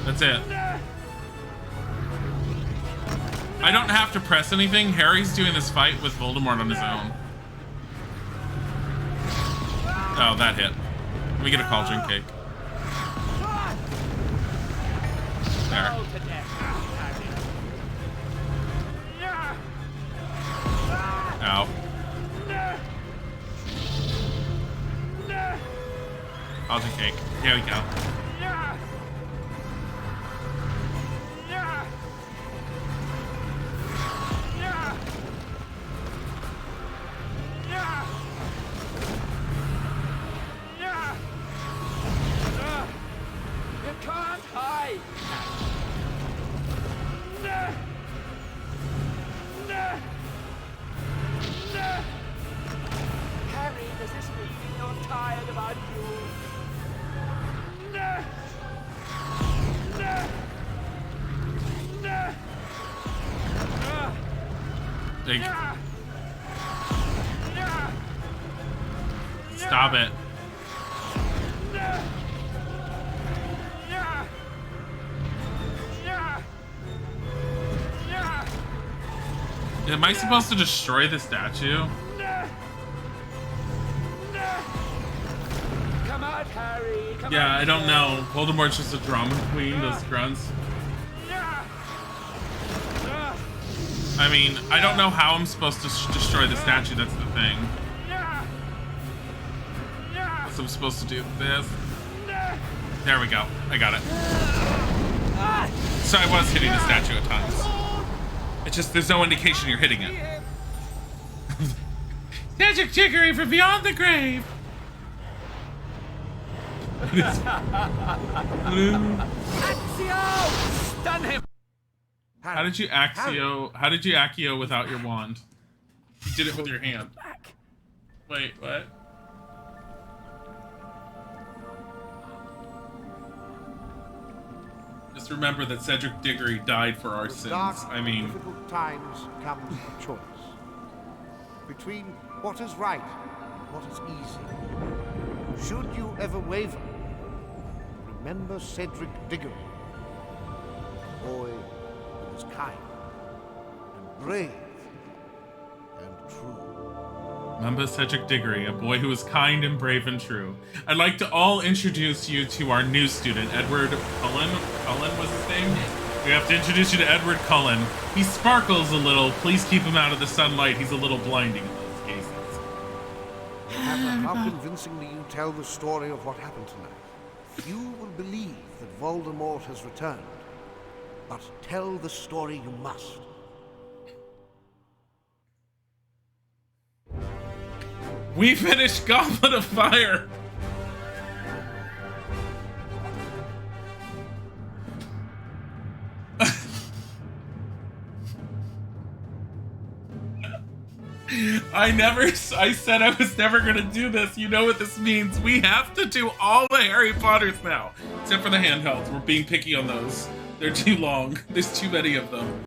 That's it. I don't have to press anything. Harry's doing this fight with Voldemort on his own. Oh, that hit. Let me get a cauldron cake. There. Ow. Cauldron cake. Here we go. You can't hide! Harry, does this mean you're tired of our duel? Stop it. Am I supposed to destroy the statue? Come out, Harry! Come Yeah, out. I don't know. Voldemort's just a drama queen, those grunts. I mean, I don't know how I'm supposed to destroy the statue, that's the thing. So I'm supposed to do this. There we go. I got it. So I was hitting the statue at times. It's just there's no indication you're hitting it. Magic trickery from beyond the grave. Accio! Stun him! How did you Axio? How did you Accio without your wand? You did it with your hand. Wait, what? Just remember that Cedric Diggory died for our With sins. dark, I mean, difficult times comes a choice between what is right and what is easy. Should you ever waver, remember Cedric Diggory, a boy who was kind and brave and true. remember Cedric Diggory, a boy who was kind and brave and true. I'd like to all introduce you to our new student, Edward Cullen. Cullen was his name? We have to introduce you to Edward Cullen. He sparkles a little. Please keep him out of the sunlight. He's a little blinding in those cases. No matter how convincingly you tell the story of what happened tonight, you will believe that Voldemort has returned. But tell the story you must. We finished Goblet of Fire. I said I was never gonna do this. You know what this means. We have to do all the Harry Potters now. Except for the handhelds. We're being picky on those. They're too long. There's too many of them.